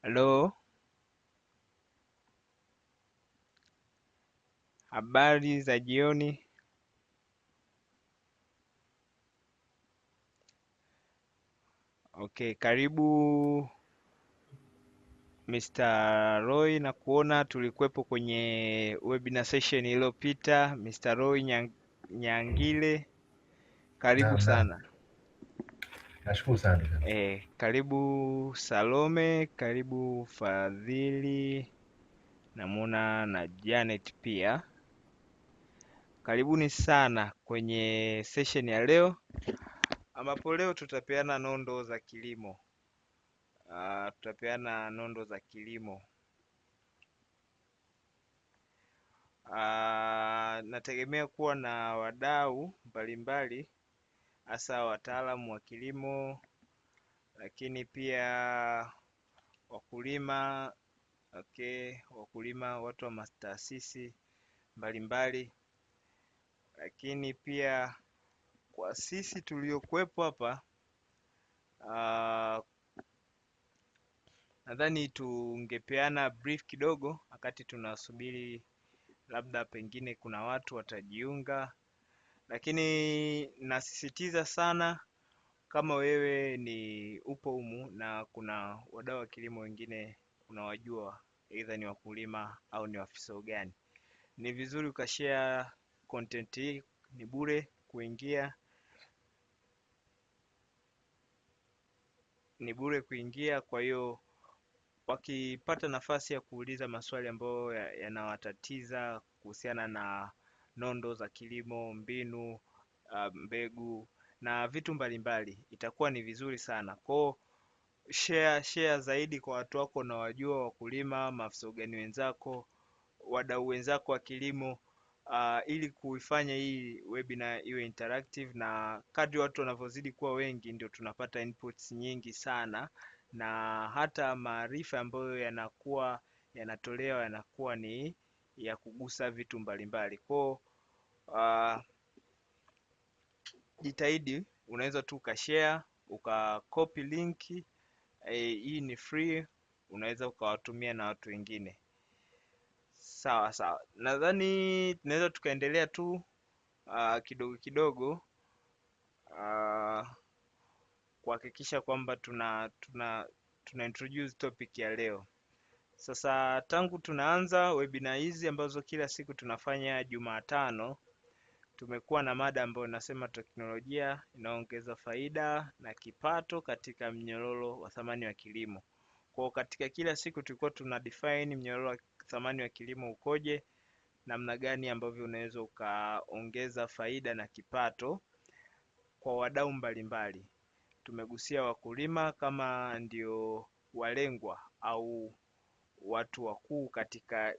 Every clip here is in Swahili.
Halo, habari za jioni. Okay, karibu Mr. Roy, na kuona tulikuwepo kwenye webinar session iliyopita. Mr. Roy Nyangile, karibu Naam, naam. sana. Nashukuru sana. Karibu Salome, karibu Fadhili, namwona na Janet pia. Karibuni sana kwenye session ya leo, ambapo leo tutapeana nondo za kilimo. Tutapeana nondo za kilimo. Nategemea kuwa na wadau mbalimbali, hasa wataalamu wa kilimo, lakini pia wakulima. Okay, wakulima, watu wa mataasisi mbalimbali, lakini pia kwa sisi tuliokuwepo hapa, nadhani tungepeana brief kidogo wakati tunasubiri, labda pengine kuna watu watajiunga, lakini nasisitiza sana, kama wewe ni upo humu na kuna wadau wa kilimo wengine unawajua, either ni wakulima au ni afisa ugani, ni vizuri ukashare content hii. Ni bure kuingia, ni bure kuingia. Kwa hiyo wakipata nafasi ya kuuliza maswali ambayo yanawatatiza kuhusiana na nondo za kilimo, mbinu, mbegu na vitu mbalimbali, itakuwa ni vizuri sana. Kwa share zaidi kwa watu wako unawajua, wakulima, maafisa ugani wenzako, wadau wenzako wa kilimo, ili kuifanya hii webinar iwe interactive, na kadri watu wanavyozidi kuwa wengi ndio tunapata inputs nyingi sana, na hata maarifa ambayo yanakuwa yanatolewa yanakuwa ni ya kugusa vitu mbalimbali. Kwa jitahidi, unaweza tu ukashare, ukacopy link. Hii ni free, unaweza ukawatumia na watu wengine. Sawa sawa, nadhani tunaweza tukaendelea tu kidogo kidogo, kuhakikisha kwamba tuna introduce topic ya leo. Sasa tangu tunaanza webinar hizi ambazo kila siku tunafanya Jumatano, tumekuwa na mada ambayo nasema teknolojia inaongeza faida na kipato katika mnyororo wa thamani wa kilimo. Kwa katika kila siku tulikuwa tuna define mnyororo wa thamani wa kilimo ukoje, namna gani ambavyo unaweza ukaongeza faida na kipato kwa wadau mbalimbali. Tumegusia wakulima kama ndio walengwa au watu wakuu katika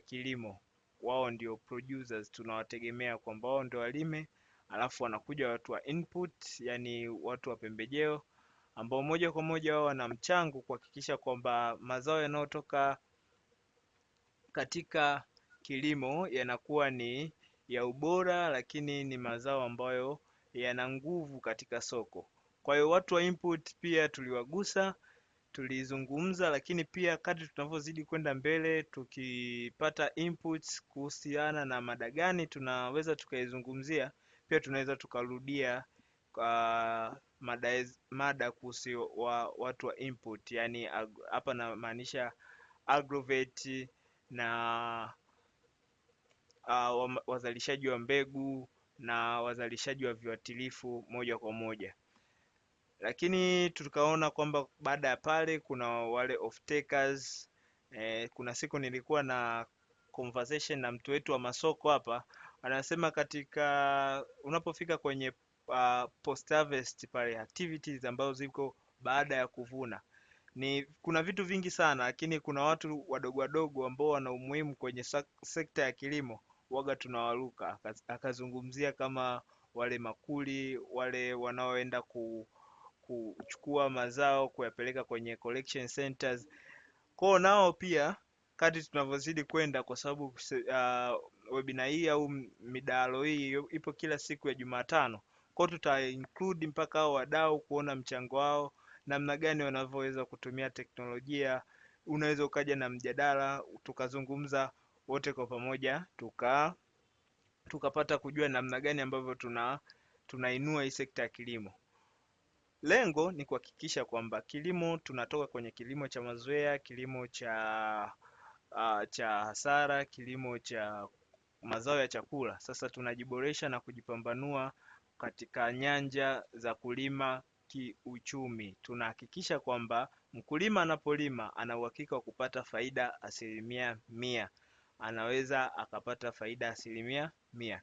kilimo. Wao ndio producers, tunawategemea kwamba wao ndio walime, alafu wanakuja watu wa input, yani watu wa pembejeo, ambao moja kwa moja wao wana mchango kuhakikisha kwamba mazao yanayotoka katika kilimo yanakuwa ni ya ubora, lakini ni mazao ambayo yana nguvu katika soko. Kwa hiyo watu wa input pia tuliwagusa, tulizungumza, lakini pia kadri tunavyozidi kwenda mbele, tukipata inputs kuhusiana na mada gani tunaweza tukaizungumzia, pia tunaweza tukarudia kwa mada kuhusu watu wa input, yani hapa namaanisha agrovet na wazalishaji wa mbegu na wazalishaji wa viuatilifu moja kwa moja. Lakini tukaona kwamba baada ya pale kuna wale off takers. Kuna siku nilikuwa na conversation na mtu wetu wa masoko hapa, anasema katika unapofika kwenye post harvest pale, activities ambazo ziko baada ya kuvuna, kuna vitu vingi sana, lakini kuna watu wadogo wadogo ambao wana umuhimu kwenye sekta ya kilimo, waga tunawaruka. Akazungumzia kama wale makuli, wale wanaoenda kuchukua mazao kuyapeleka kwenye collection centers. Kwao nao pia kadri tunavyozidi kwenda, kwa sababu webinar hii au midahalo hii ipo kila siku ya Jumatano, kwao tuta include mpaka hao wadau kuona mchango wao namna gani wanavyoweza kutumia teknolojia. Unaweza ukaja na mjadala tukazungumza wote kwa pamoja, tukapata kujua namna gani ambavyo tunainua hii sekta ya kilimo. Lengo ni kuhakikisha kwamba kilimo tunatoka kwenye kilimo cha mazoea, kilimo cha hasara, kilimo cha mazao ya chakula. Sasa tunajiboresha na kujipambanua katika nyanja za kulima kiuchumi. Tunahakikisha kwamba mkulima anapolima ana uhakika wa kupata faida 100%. Anaweza akapata faida 100%.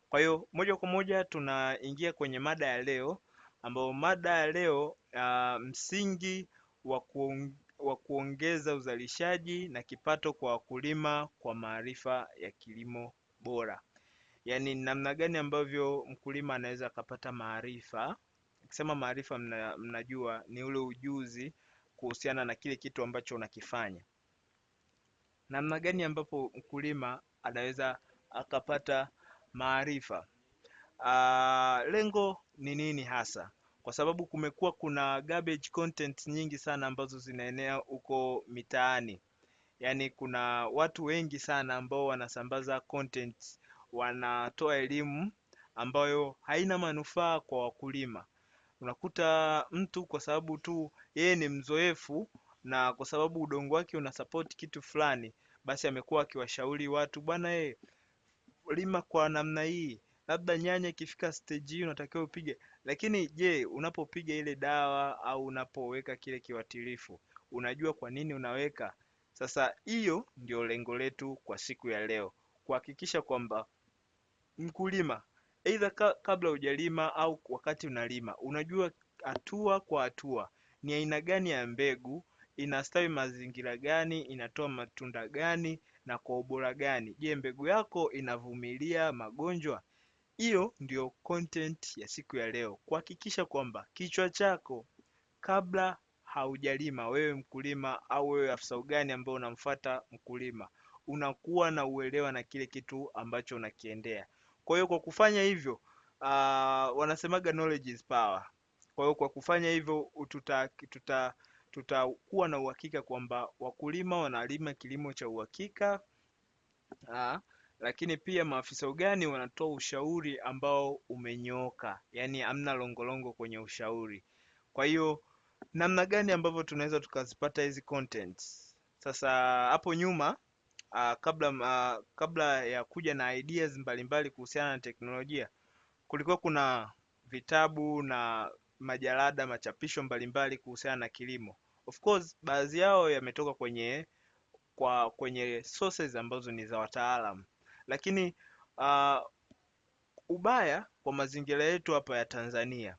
Kwa hiyo moja kwa moja tunaingia kwenye mada ya leo, ambayo mada ya leo msingi wa kuongeza uzalishaji na kipato kwa wakulima kwa maarifa ya kilimo bora. Yaani namna gani ambavyo mkulima anaweza akapata maarifa. Nikisema maarifa, mnajua ni ule ujuzi kuhusiana na kile kitu ambacho unakifanya. Namna gani ambapo mkulima anaweza akapata maarifa. Lengo ni nini hasa? Kwa sababu kumekuwa kuna garbage content nyingi sana ambazo zinaenea huko mitaani. Yaani kuna watu wengi sana ambao wanasambaza content, wanatoa elimu ambayo haina manufaa kwa wakulima. Unakuta mtu kwa sababu tu yeye ni mzoefu na kwa sababu udongo wake unasupport kitu fulani, basi amekuwa akiwashauri watu, bwana lima kwa namna hii, labda nyanya ikifika stage hii unatakiwa upige. Lakini je, unapopiga ile dawa au unapoweka kile kiuatilifu, unajua kwa nini unaweka? Sasa hiyo ndio lengo letu kwa siku ya leo, kuhakikisha kwamba mkulima either kabla hujalima au wakati unalima, unajua hatua kwa hatua ni aina gani ya mbegu, inastawi mazingira gani, inatoa matunda gani na kwa ubora gani. Je, mbegu yako inavumilia magonjwa? Hiyo ndio content ya siku ya leo, kuhakikisha kwamba kichwa chako kabla haujalima, wewe mkulima au wewe afisa ugani ambao unamfuata mkulima, unakuwa na uelewa na kile kitu ambacho unakiendea. Kwa hiyo kwa kufanya hivyo, wanasemaga knowledge is power. Kwa hiyo kwa kufanya hivyo tutakuwa na uhakika kwamba wakulima wanalima kilimo cha uhakika. Lakini pia maafisa ugani wanatoa ushauri ambao umenyooka, yani hamna longolongo kwenye ushauri. Kwa hiyo namna gani ambavyo tunaweza tukazipata hizi contents? Sasa hapo nyuma, kabla ya kuja na ideas mbalimbali kuhusiana na teknolojia, kulikuwa kuna vitabu na majalada, machapisho mbalimbali kuhusiana na kilimo. Of course baadhi yao yametoka kwenye sources ambazo ni za wataalamu, lakini ubaya kwa mazingira yetu hapa ya Tanzania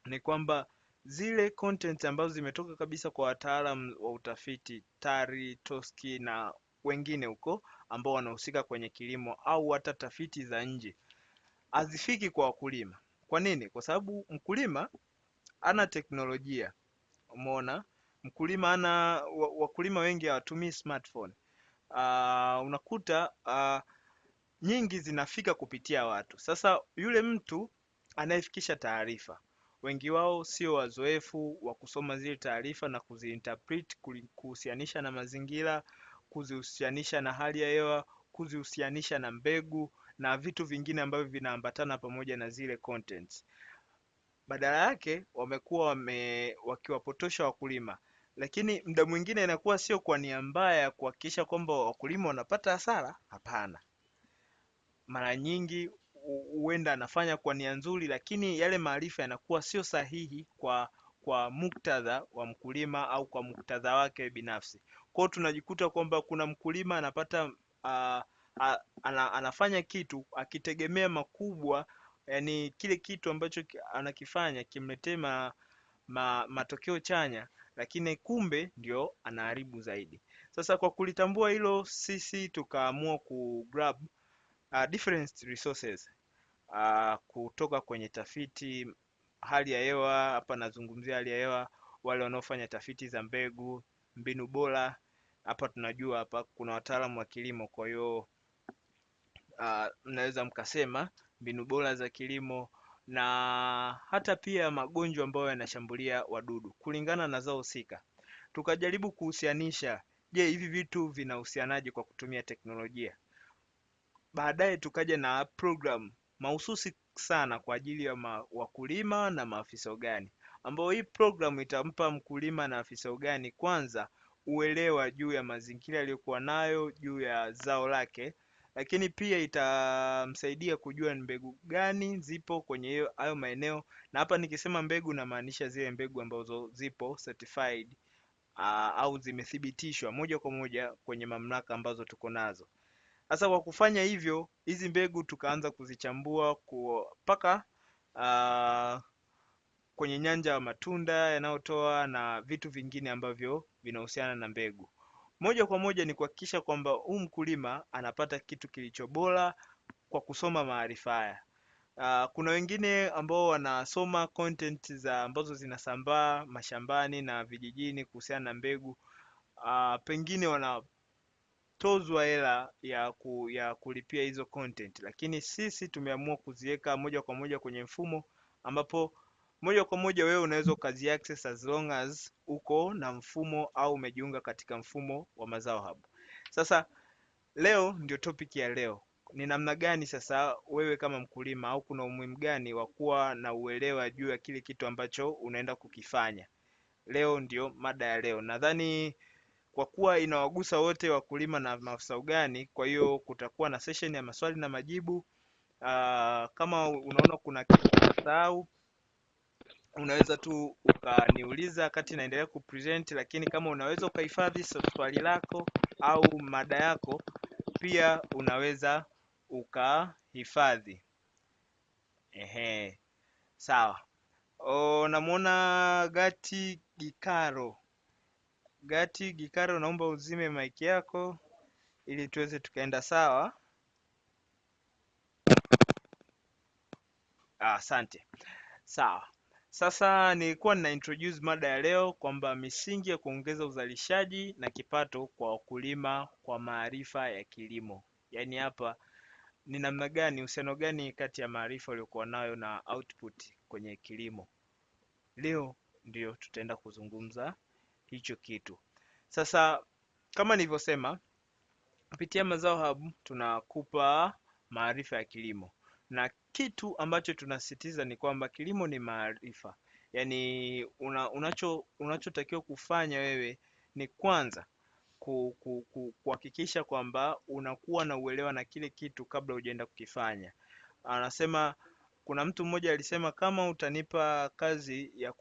ni kwamba zile content ambazo zimetoka kabisa kwa wataalamu wa utafiti, TARI, TOSCI na wengine huko ambao wanahusika kwenye kilimo au hata tafiti za nje, hazifiki kwa wakulima. Kwa nini? Kwa sababu mkulima ana teknolojia. Umeona? Mkulima wakulima wengi hawatumii smartphone. Unakuta nyingi zinafika kupitia watu. Sasa yule mtu anayefikisha taarifa, wengi wao sio wazoefu wa kusoma zile taarifa na kuziinterpret, kuhusianisha na mazingira, kuzihusianisha na hali ya hewa, kuzihusianisha na mbegu na vitu vingine ambavyo vinaambatana pamoja na zile contents. Badala yake wamekuwa wakiwapotosha wakulima. Lakini muda mwingine inakuwa sio kwa nia mbaya kuhakikisha kwamba wakulima wanapata hasara, hapana. Mara nyingi huenda anafanya kwa nia nzuri, lakini yale maarifa yanakuwa sio sahihi kwa muktadha wa mkulima au kwa muktadha wake binafsi. Kwa hiyo tunajikuta kwamba kuna mkulima anapata anafanya kitu akitegemea makubwa, yani kile kitu ambacho anakifanya kimletee matokeo chanya, lakini kumbe ndio anaharibu zaidi. Sasa kwa kulitambua hilo, sisi tukaamua kugrab different resources kutoka kwenye tafiti hali ya hewa. Hapa nazungumzia hali ya hewa, wale wanaofanya tafiti za mbegu, mbinu bora. Hapa tunajua hapa kuna wataalamu wa kilimo, kwa hiyo mnaweza mkasema mbinu bora za kilimo, na hata pia magonjwa ambayo yanashambulia wadudu kulingana na zao husika. Tukajaribu kuhusianisha, je, hivi vitu vinahusianaje kwa kutumia teknolojia. Baadaye tukaja na program mahususi sana kwa ajili ya wakulima na maafisa ugani, ambao hii program itampa mkulima na afisa ugani kwanza uelewa juu ya mazingira aliyokuwa nayo juu ya zao lake, lakini pia itamsaidia kujua ni mbegu gani zipo kwenye hayo maeneo. Na hapa nikisema mbegu namaanisha zile mbegu ambazo zipo certified, au zimethibitishwa moja kwa moja kwenye mamlaka ambazo tuko nazo. Sasa kwa kufanya hivyo, hizi mbegu tukaanza kuzichambua mpaka kwenye nyanja ya matunda yanayotoa na vitu vingine ambavyo vinahusiana na mbegu. Moja kwa moja ni kuhakikisha kwamba huu mkulima anapata kitu kilicho bora kwa kusoma maarifa haya. Kuna wengine ambao wanasoma content za ambazo zinasambaa mashambani na vijijini kuhusiana na mbegu. Pengine wanatozwa hela ya kulipia hizo content, lakini sisi tumeamua kuziweka moja kwa moja kwenye mfumo, ambapo moja kwa moja wewe unaweza ukazi access as long as uko na mfumo au umejiunga katika mfumo wa Mazao Hub. Sasa leo ndio topic ya leo. Ni namna gani sasa wewe kama mkulima, au kuna umuhimu gani wa kuwa na uelewa juu ya kile kitu ambacho unaenda kukifanya? Leo ndio mada ya leo. Nadhani kwa kuwa inawagusa wote wakulima na maafisa ugani, kwa hiyo kutakuwa na session ya maswali na majibu. Kama unaona kuna kitu unasahau, unaweza tu ukaniuliza wakati naendelea kupresent, lakini kama unaweza ukahifadhi swali lako au mada yako pia unaweza ukahifadhi. Ehe, sawa. Namuona Gati Gikaro, naomba uzime mic yako ili tuweze tukaenda sawa. Asante. Sawa. Sasa nilikuwa nina introduce mada ya leo kwamba misingi ya kuongeza uzalishaji na kipato kwa wakulima kwa maarifa ya kilimo. Yaani hapa ni namna gani, uhusiano gani kati ya maarifa uliokuwa nayo na output kwenye kilimo. Leo ndio tutaenda kuzungumza hicho kitu. Sasa kama nilivyosema, kupitia Mazao Hub tunakupa maarifa ya kilimo, na kitu ambacho tunasisitiza ni kwamba kilimo ni maarifa. Yaani unachotakiwa kufanya wewe ni kwanza kuhakikisha kwamba unakuwa na uelewa na kile kitu kabla hujaenda kukifanya. Anasema, kuna mtu mmoja alisema, kama utanipa kazi ya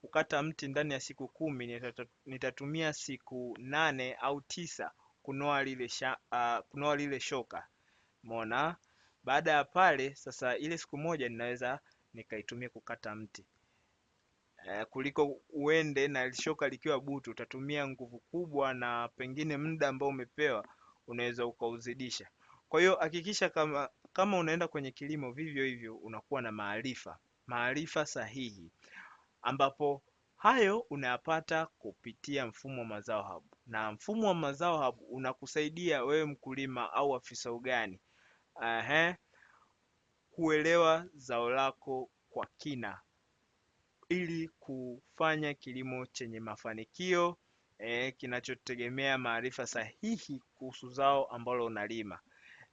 kukata mti ndani ya siku 10, nitatumia siku 8 au 9 kunoa lile shoka. Umeona? Baada ya pale sasa ile siku moja ninaweza nikaitumia kukata mti. Kuliko uende na shoka likiwa butu, utatumia nguvu kubwa na pengine muda ambao umepewa unaweza ukauzidisha. Kwa hiyo hakikisha kama unaenda kwenye kilimo vivyo hivyo unakuwa na maarifa sahihi, ambapo hayo unayapata kupitia mfumo wa Mazao Hub. Na mfumo wa Mazao Hub unakusaidia wewe mkulima au afisa ugani kuelewa zao lako kwa kina ili kufanya kilimo chenye mafanikio, kinachotegemea maarifa sahihi kuhusu zao ambalo unalima.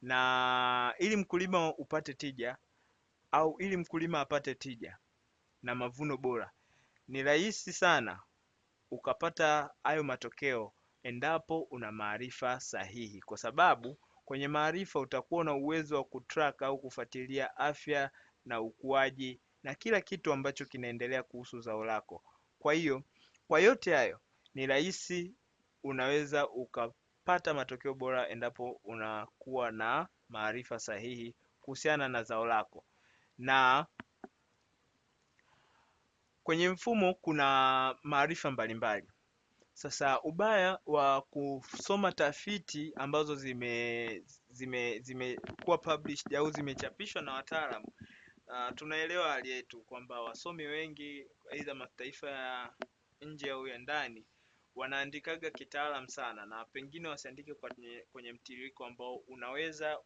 Na ili mkulima upate tija, au ili mkulima apate tija na mavuno bora, ni rahisi sana ukapata hayo matokeo endapo una maarifa sahihi, kwa sababu kwenye maarifa utakuwa na uwezo wa kutrack au kufuatilia afya na ukuaji na kila kitu ambacho kinaendelea kuhusu zao lako. Kwa hiyo kwa yote hayo ni rahisi, unaweza ukapata matokeo bora endapo unakuwa na maarifa sahihi kuhusiana na zao lako. Na kwenye mfumo kuna maarifa mbalimbali. Sasa ubaya wa kusoma tafiti ambazo zimekuwa published au zimechapishwa na wataalamu, tunaelewa hali yetu kwamba wasomi wengi aidha mataifa ya nje au ya ndani wanaandikaga kitaalam sana, na pengine wasiandike kwenye mtiririko ambao unaweza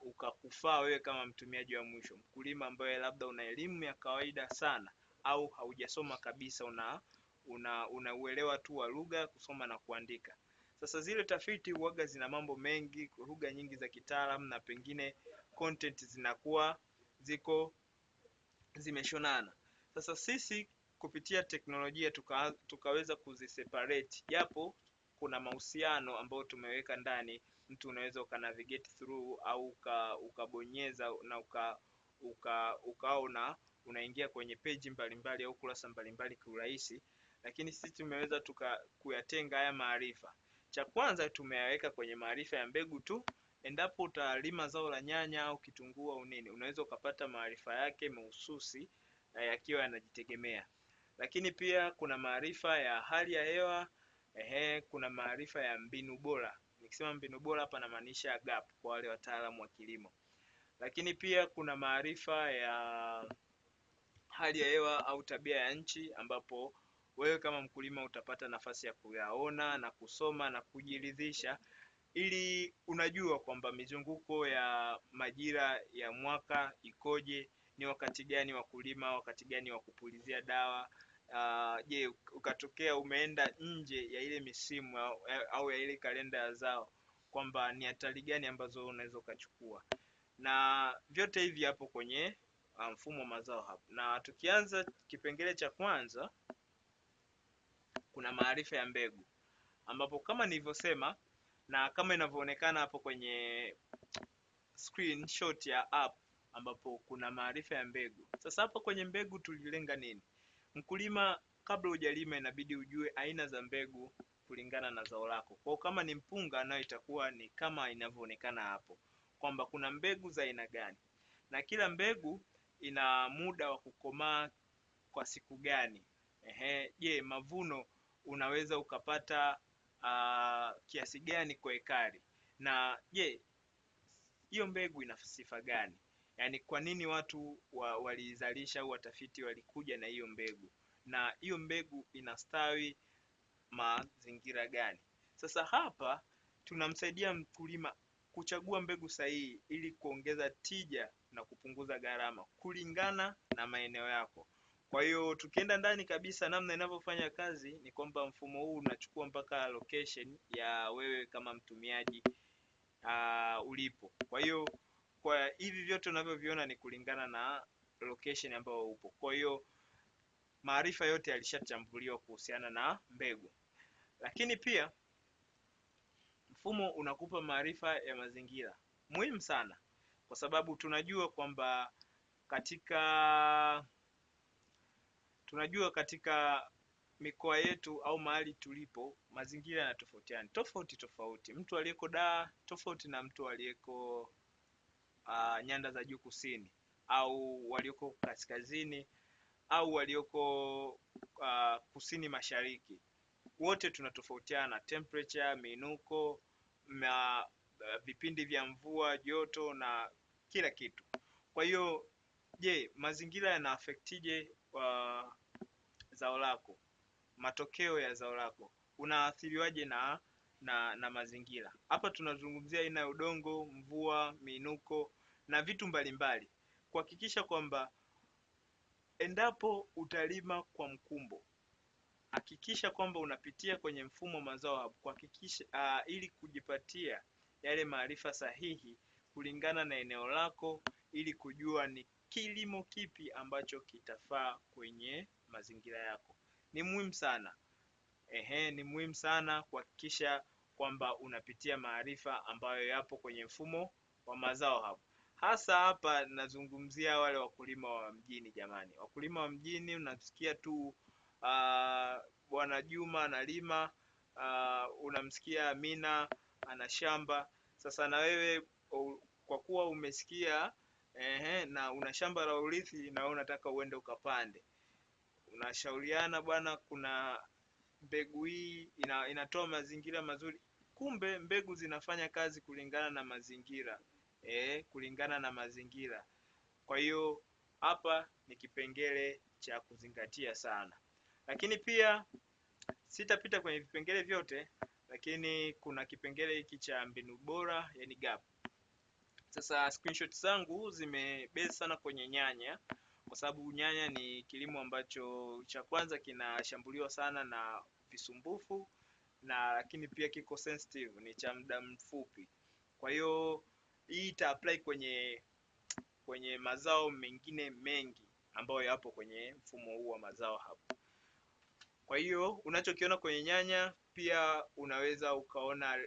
ukakufaa wewe kama mtumiaji wa mwisho, mkulima ambaye labda una elimu ya kawaida sana au haujasoma kabisa, unauelewa tu wa lugha, kusoma na kuandika. Sasa zile tafiti huaga zina mambo mengi, lugha nyingi za kitaalamu, na pengine content zinakuwa ziko zimeshonana. Sasa sisi kupitia teknolojia tukaweza kuziseparate, japo kuna mahusiano ambayo tumeweka ndani. Mtu unaweza ukanavigate through au ukabonyeza na ukaona unaingia kwenye page mbalimbali au kurasa mbalimbali kwa urahisi, lakini sisi tumeweza kuyatenga haya maarifa. Cha kwanza tumeyaweka kwenye maarifa ya mbegu tu. Endapo utalima zao la nyanya au kitunguu au nini, unaweza ukapata maarifa yake mahususi yakiwa yanajitegemea. Lakini pia kuna maarifa ya hali ya hewa, kuna maarifa ya mbinu bora. Nikisema mbinu bora hapa namaanisha gap kwa wale wataalamu wa kilimo. Lakini pia kuna maarifa ya hali ya hewa au tabia ya nchi, ambapo wewe kama mkulima utapata nafasi ya kuyaona na kusoma na kujiridhisha, ili unajua kwamba mizunguko ya majira ya mwaka ikoje, ni wakati gani wa kulima, wakati gani wa kupulizia dawa. Je, ukatokea umeenda nje ya ile misimu au ya ile kalenda ya zao, kwamba ni hatari gani ambazo unaweza ukachukua. Na vyote hivi hapo kwenye mfumo wa mazao hapo. Na tukianza kipengele cha kwanza, kuna maarifa ya mbegu, ambapo kama nilivyosema na kama inavyoonekana hapo kwenye screenshot ya app, ambapo kuna maarifa ya mbegu. Sasa hapa kwenye mbegu tulilenga nini? Mkulima, kabla hujalima inabidi ujue aina za mbegu kulingana na zao lako. Kwa kama ni mpunga, nayo itakuwa ni kama inavyoonekana hapo, kwamba kuna mbegu za aina gani na kila mbegu ina muda wa kukomaa kwa siku gani. Je, mavuno unaweza ukapata kiasi gani kwa ekari, na je hiyo mbegu ina sifa gani? Yaani kwa nini watu walizalisha au watafiti walikuja na hiyo mbegu, na hiyo mbegu inastawi mazingira gani? Sasa hapa tunamsaidia mkulima kuchagua mbegu sahihi ili kuongeza tija na kupunguza gharama kulingana na maeneo yako. Kwa hiyo tukienda ndani kabisa, namna inavyofanya kazi ni kwamba mfumo huu unachukua mpaka location ya wewe kama mtumiaji ulipo. Kwa hiyo kwa hivi vyote unavyoviona ni kulingana na location ambayo upo. Kwa hiyo maarifa yote yalishachambuliwa kuhusiana na mbegu. Lakini pia mfumo unakupa maarifa ya mazingira, muhimu sana, kwa sababu tunajua kwamba katika mikoa yetu au mahali tulipo mazingira yanatofautiana tofauti. Mtu aliyeko Dar tofauti na mtu aliyeko nyanda za juu kusini, au walioko kaskazini, au walioko kusini mashariki. Wote tunatofautiana temperature, minuko, vipindi vya mvua, joto na kila kitu. Kwa hiyo je, mazingira yana affectije zao lako? Matokeo ya zao lako unaathiriwaje na mazingira? Hapa tunazungumzia aina ya udongo, mvua, minuko na vitu mbalimbali. Kuhakikisha kwamba endapo utalima kwa mkumbo, hakikisha kwamba unapitia kwenye mfumo wa mazao hapo, kuhakikisha ili kujipatia yale maarifa sahihi kulingana na eneo lako, ili kujua ni kilimo kipi ambacho kitafaa kwenye mazingira yako. Ni muhimu sana. Ni muhimu sana kuhakikisha kwamba unapitia maarifa ambayo yapo kwenye mfumo wa mazao hapo. Hasa hapa nazungumzia wale wakulima wa mjini. Jamani, wakulima wa mjini unasikia tu Bwana Juma analima, unamsikia Amina ana shamba. Sasa na wewe kwa kuwa umesikia na una shamba la urithi na wewe unataka uende ukapande, unashauriana, bwana, kuna mbegu hii inatoa mazingira mazuri. Kumbe mbegu zinafanya kazi kulingana na mazingira, kulingana na mazingira. Kwa hiyo hapa ni kipengele cha kuzingatia sana. Lakini pia sitapita kwenye vipengele vyote, lakini kuna kipengele hiki cha mbinu bora, yani gap. Sasa screenshot zangu zimebase sana kwenye nyanya, kwa sababu nyanya ni kilimo ambacho cha kwanza kinashambuliwa sana na visumbufu, na lakini pia kiko sensitive, ni cha muda mfupi. Kwa hiyo hii ita apply kwenye mazao mengine mengi ambayo yapo kwenye mfumo huu wa mazao hapo. Kwa hiyo unachokiona kwenye nyanya pia unaweza ukaona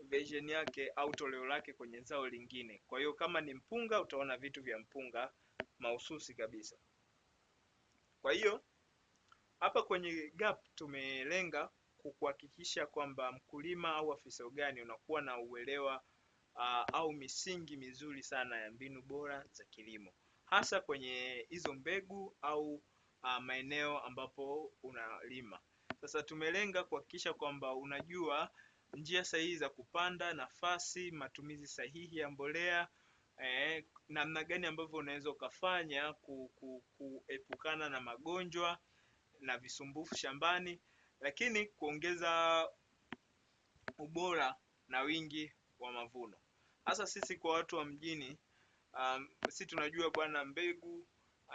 version yake au toleo lake kwenye zao lingine. Kwa hiyo kama ni mpunga, utaona vitu vya mpunga mahususi kabisa. Kwa hiyo hapa kwenye gap tumelenga kuhakikisha kwamba mkulima au afisa ugani unakuwa na uelewa au misingi mizuri sana ya mbinu bora za kilimo, hasa kwenye hizo mbegu au maeneo ambapo unalima. Sasa tumelenga kuhakikisha kwamba unajua njia sahihi za kupanda, nafasi, matumizi sahihi ya mbolea, namna gani ambavyo unaweza ukafanya kuepukana na magonjwa na visumbufu shambani, lakini kuongeza ubora na wingi wa mavuno. Hasa sisi kwa watu wa mjini, sisi tunajua bwana, mbegu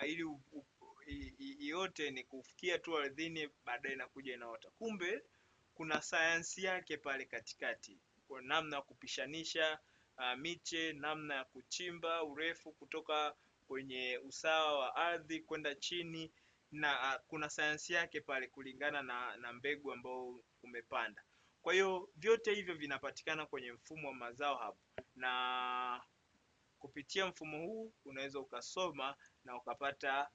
ili yote ni kufikia tu ardhini, baadaye inakuja inaota. Kumbe kuna sayansi yake pale katikati, kwa namna ya kupishanisha miche, namna ya kuchimba urefu kutoka kwenye usawa wa ardhi kwenda chini, na kuna sayansi yake pale kulingana na mbegu ambayo umepanda. Kwa hiyo vyote hivyo vinapatikana kwenye mfumo wa mazao hapo, na kupitia mfumo huu unaweza ukasoma na ukapata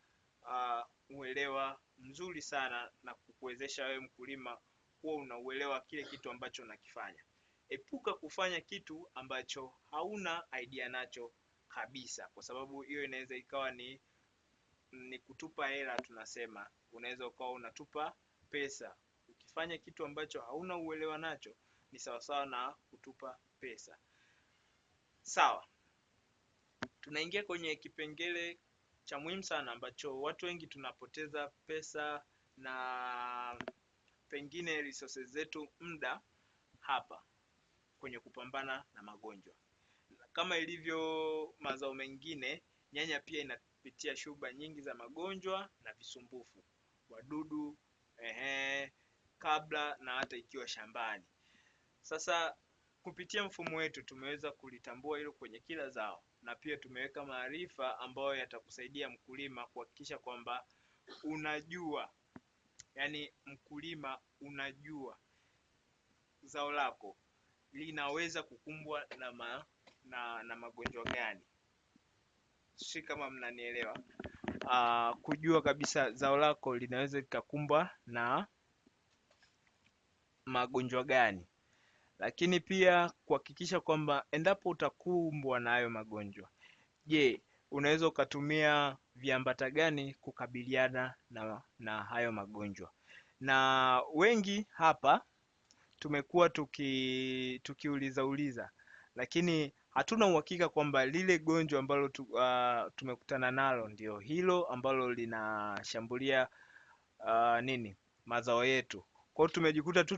uelewa mzuri sana, na kukuwezesha wewe mkulima kuwa unauelewa kile kitu ambacho unakifanya. Epuka kufanya kitu ambacho hauna idea nacho kabisa, kwa sababu hiyo inaweza ikawa ni kutupa hela. Tunasema unaweza ukawa unatupa pesa. Ukifanya kitu ambacho hauna uelewa nacho ni sawasawa na kutupa pesa. Sawa, tunaingia kwenye kipengele cha muhimu sana ambacho watu wengi tunapoteza pesa na pengine resources zetu, muda hapa kwenye kupambana na magonjwa. Kama ilivyo mazao mengine, nyanya pia inapitia shughuli nyingi za magonjwa na visumbufu, wadudu, kabla na hata ikiwa shambani. Sasa kupitia mfumo wetu tumeweza kulitambua hilo kwenye kila zao, na pia tumeweka maarifa ambayo yatakusaidia mkulima kuhakikisha kwamba unajua, yani mkulima unajua zao lako linaweza kukumbwa na magonjwa gani. Si kama mnanielewa. Kujua kabisa zao lako linaweza likakumbwa na magonjwa gani, lakini pia kuhakikisha kwamba endapo utakumbwa na hayo magonjwa, je, unaweza ukatumia viambata gani kukabiliana na hayo magonjwa. Na wengi hapa tumekuwa tukiuliza, lakini hatuna uhakika kwamba lile gonjwa ambalo tumekutana nalo ndio hilo ambalo linashambulia mazao yetu. Kwa hiyo tumejikuta tu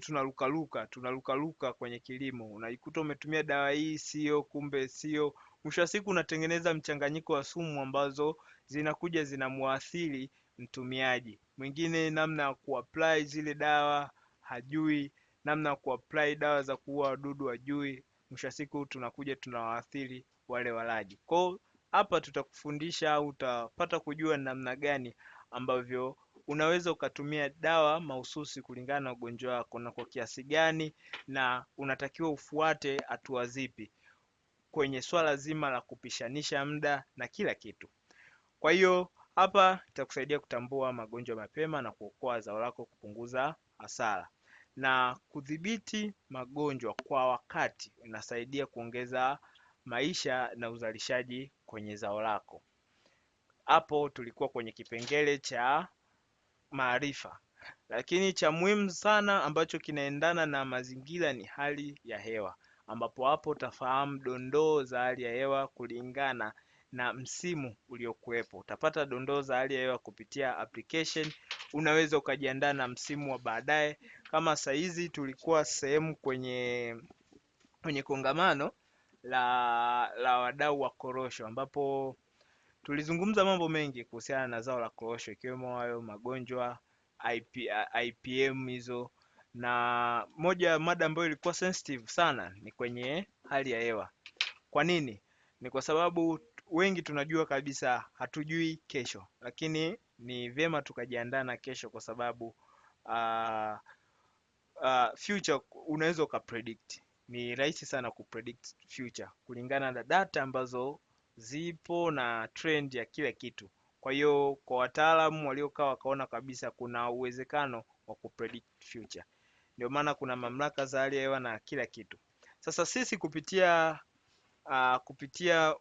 tunarukaruka kwenye kilimo. Unajikuta umetumia dawa hii sio, kumbe sio. Mwisho wa siku unatengeneza mchanganyiko wa sumu ambazo zinakuja zinamuathiri mtumiaji. Mwingine namna ya kuapply zile dawa hajui, namna ya kuapply dawa za kuua wadudu hajui. Mwisho wa siku tunakuja tunawaathiri wale walaji. Kwa hiyo hapa tutakufundisha au utapata kujua namna gani ambavyo unaweza ukatumia dawa mahususi kulingana na ugonjwa wako na kwa kiasi gani, na unatakiwa ufuate hatua zipi kwenye swala zima la kupishanisha muda na kila kitu. Kwa hiyo hapa itakusaidia kutambua magonjwa mapema na kuokoa zao lako, kupunguza hasara. Na kudhibiti magonjwa kwa wakati inasaidia kuongeza maisha na uzalishaji kwenye zao lako. Hapo tulikuwa kwenye kipengele cha maarifa, lakini cha muhimu sana ambacho kinaendana na mazingira ni hali ya hewa, ambapo hapo utafahamu dondoo za hali ya hewa kulingana na msimu uliokuwepo. Utapata dondoo za hali ya hewa kupitia application. Unaweza ukajiandaa na msimu wa baadaye. Kama saizi tulikuwa sehemu kwenye kongamano, la wadau wa korosho, ambapo tulizungumza mambo mengi kuhusiana na zao la korosho, ikiwemo hayo magonjwa IPM hizo, na moja ya mada ambayo ilikuwa sensitive sana ni kwenye hali ya hewa. Kwa nini? Ni kwa sababu wengi tunajua kabisa hatujui kesho, lakini ni vyema tukajiandaa na kesho, kwa sababu uh, future unaweza ukapredict. Ni rahisi sana kupredict future kulingana na data ambazo zipo na trend ya kila kitu. Kwa hiyo kwa wataalamu waliokaa wakaona kabisa kuna uwezekano wa kupredict future, ndio maana kuna mamlaka za hali ya hewa na kila kitu. Sasa sisi kupitia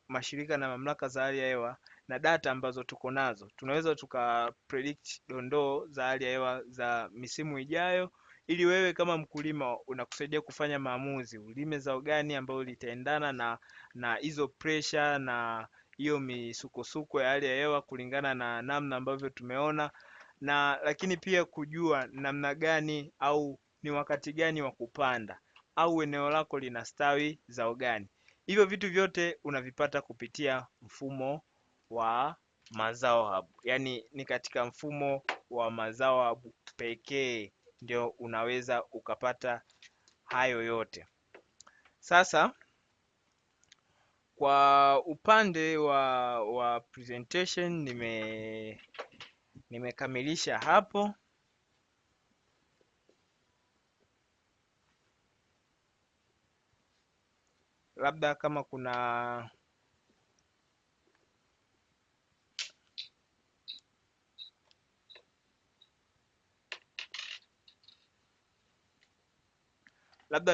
mashirika na mamlaka za hali ya hewa na data ambazo tuko nazo, tunaweza tukapredict dondoo za hali ya hewa za misimu ijayo, ili wewe kama mkulima unakusaidia kufanya maamuzi, ulime zao gani ambayo litaendana na hizo pressure na hiyo misukosuko ya hali ya hewa kulingana na namna ambavyo tumeona, na lakini pia kujua namna gani au ni wakati gani wa kupanda, au eneo lako linastawi zao gani. Hivyo vitu vyote unavipata kupitia mfumo wa Mazao Hub. Yaani ni katika mfumo wa Mazao Hub pekee ndio unaweza ukapata hayo yote. Sasa kwa upande wa presentation nimekamilisha hapo. Labda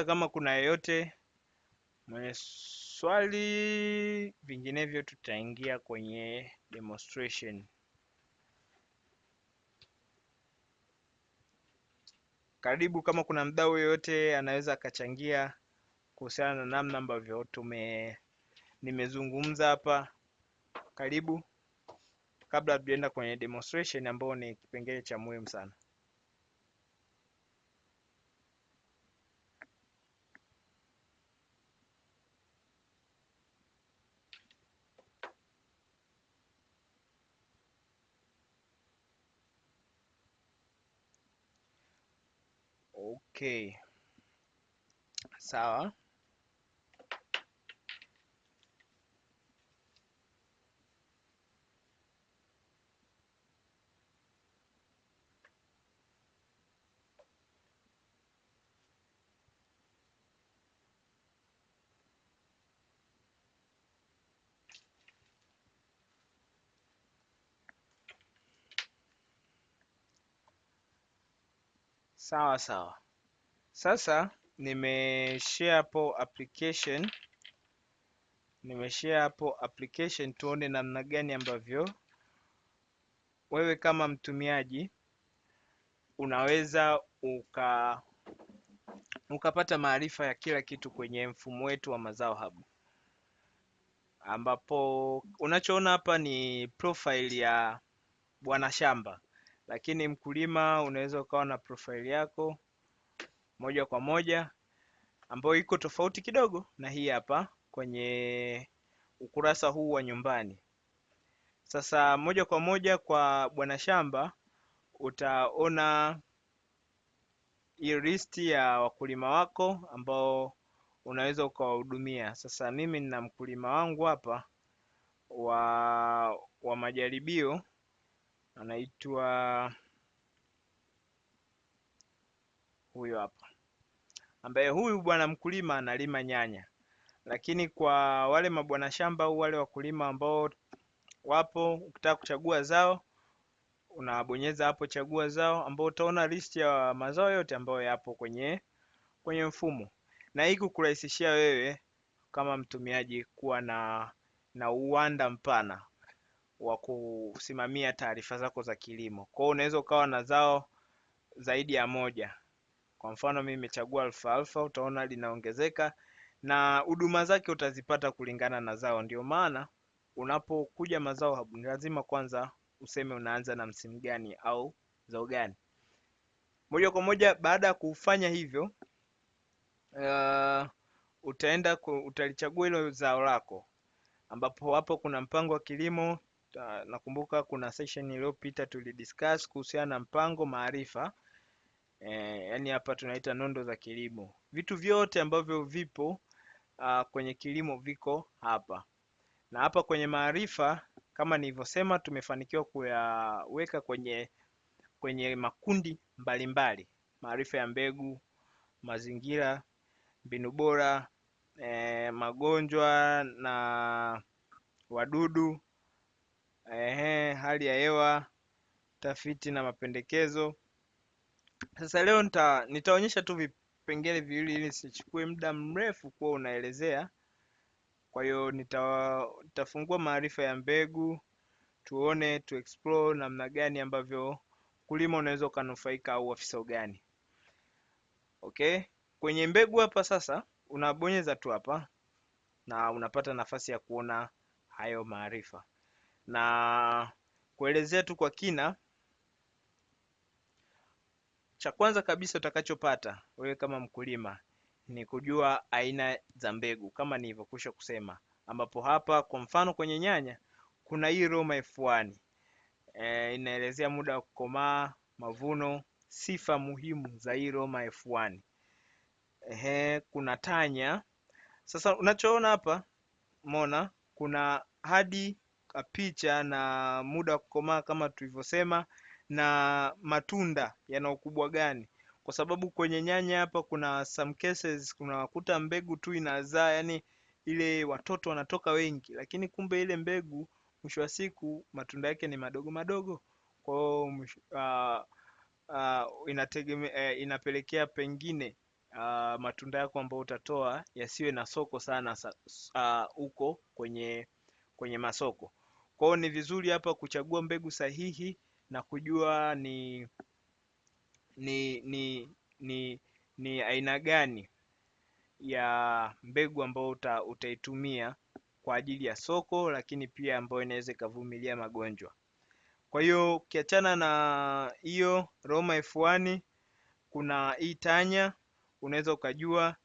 kama kuna yeyote mwenye swali, vinginevyo tutaingia kwenye demonstration. Karibu, kama kuna mdau yoyote anaweza akachangia kuhusiana na namna ambavyo nimezungumza hapa. Karibu, kabla hatujaenda kwenye demonstration ambayo ni kipengele cha muhimu sana. Okay, sawa. Sawa sawa. Sasa nimeshare hapo application, tuone namna gani ambavyo wewe kama mtumiaji unaweza ukapata maarifa ya kila kitu kwenye mfumo wetu wa Mazao Hub, ambapo unachoona hapa ni profile ya bwana shamba, lakini mkulima unaweza ukawa na profile yako moja kwa moja ambayo iko tofauti kidogo na hii hapa kwenye ukurasa huu wa nyumbani. Sasa moja kwa moja kwa bwana shamba utaona hii list ya wakulima wako ambao unaweza ukawahudumia. Sasa mimi nina mkulima wangu hapa wa majaribio, anaitwa huyo hapa, ambaye huyu bwana mkulima analima nyanya. Lakini kwa wale mabwana shamba au wale wakulima ambao wapo, ukitaka kuchagua zao unabonyeza hapo chagua zao, ambao utaona list ya mazao yote ambayo yapo kwenye mfumo, na hii kukurahisishia wewe kama mtumiaji kuwa na uwanda mpana wa kusimamia taarifa zako za kilimo. Kwa hiyo unaweza ukawa na zao zaidi ya moja. Kwa mfano mimi nimechagua alfalfa, utaona linaongezeka na huduma zake utazipata kulingana na zao. Ndio maana unapokuja Mazao Hub ni lazima kwanza useme unaanza na msimu gani au zao gani. Moja kwa moja baada ya kufanya hivyo, utalichagua hilo zao lako, ambapo hapo kuna mpango wa kilimo. Nakumbuka kuna session iliyopita tulidiscuss kuhusiana na mpango maarifa. Yani hapa tunaita nondo za kilimo. Vitu vyote ambavyo vipo kwenye kilimo viko hapa, na hapa kwenye maarifa kama nilivyosema, tumefanikiwa kuyaweka kwenye makundi mbalimbali: maarifa ya mbegu, mazingira, mbinu bora, magonjwa na wadudu, hali ya hewa, tafiti na mapendekezo. Sasa leo nitaonyesha tu vipengele viwili ili sichukue muda mrefu kuwa unaelezea. Kwa hiyo nitafungua maarifa ya mbegu, tu explore namna gani ambavyo kulima unaweza ukanufaika au afisa ugani. Okay, kwenye mbegu hapa sasa unabonyeza tu hapa na unapata nafasi ya kuona hayo maarifa. Na kuelezea tu kwa kina, cha kwanza kabisa utakachopata wewe kama mkulima ni kujua aina za mbegu kama nilivyokwisha kusema, ambapo hapa kwa mfano kwenye nyanya kuna hii Roma F1, inaelezea muda wa kukomaa, mavuno, sifa muhimu za hii Roma F1. Kuna Tanya. Sasa unachoona hapa, umeona kuna hadi picha na muda wa kukomaa kama tulivyosema, na matunda yana ukubwa gani, kwa sababu kwenye nyanya hapa kuna some cases kunakuta mbegu tu inazaa, yani ile watoto wanatoka wengi, lakini kumbe ile mbegu mwisho wa siku matunda yake ni madogo madogo. Kwa hiyo inapelekea pengine matunda yako ambayo utatoa yasiwe na soko sana huko kwenye masoko. Kwa hiyo ni vizuri hapa kuchagua mbegu sahihi na kujua ni aina gani ya mbegu ambayo utaitumia kwa ajili ya soko, lakini pia ambayo inaweza ikavumilia magonjwa. Kwa hiyo ukiachana na hiyo Roma F1, kuna hii Tanya, unaweza ukajua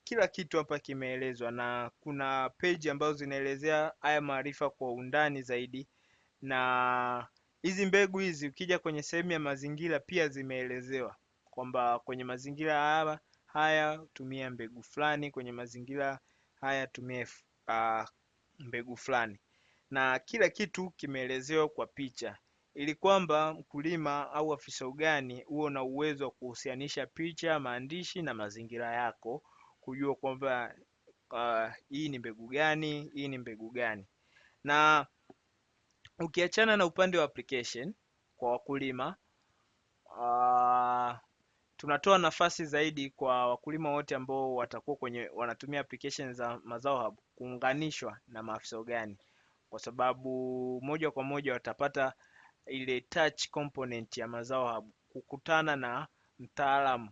kila kitu hapa kimeelezwa, na kuna page ambazo zinaelezea haya maarifa kwa undani zaidi. Na hizi mbegu hizi ukija kwenye sehemu ya mazingira pia zimeelezewa kwamba kwenye mazingira haya tumia mbegu fulani, kwenye mazingira haya tumia mbegu fulani, na kila kitu kimeelezewa kwa picha, ili kwamba mkulima au afisa ugani huo na uwezo wa kuhusianisha picha, maandishi na mazingira yako, kujua kwamba hii ni mbegu gani, hii ni mbegu gani. Na ukiachana na upande wa application kwa wakulima, tunatoa nafasi zaidi kwa wakulima wote ambao watakuwa wanatumia application za Mazao Hub kuunganishwa na maafisa ugani, kwa sababu moja kwa moja watapata ile touch component ya Mazao Hub, kukutana na mtaalamu,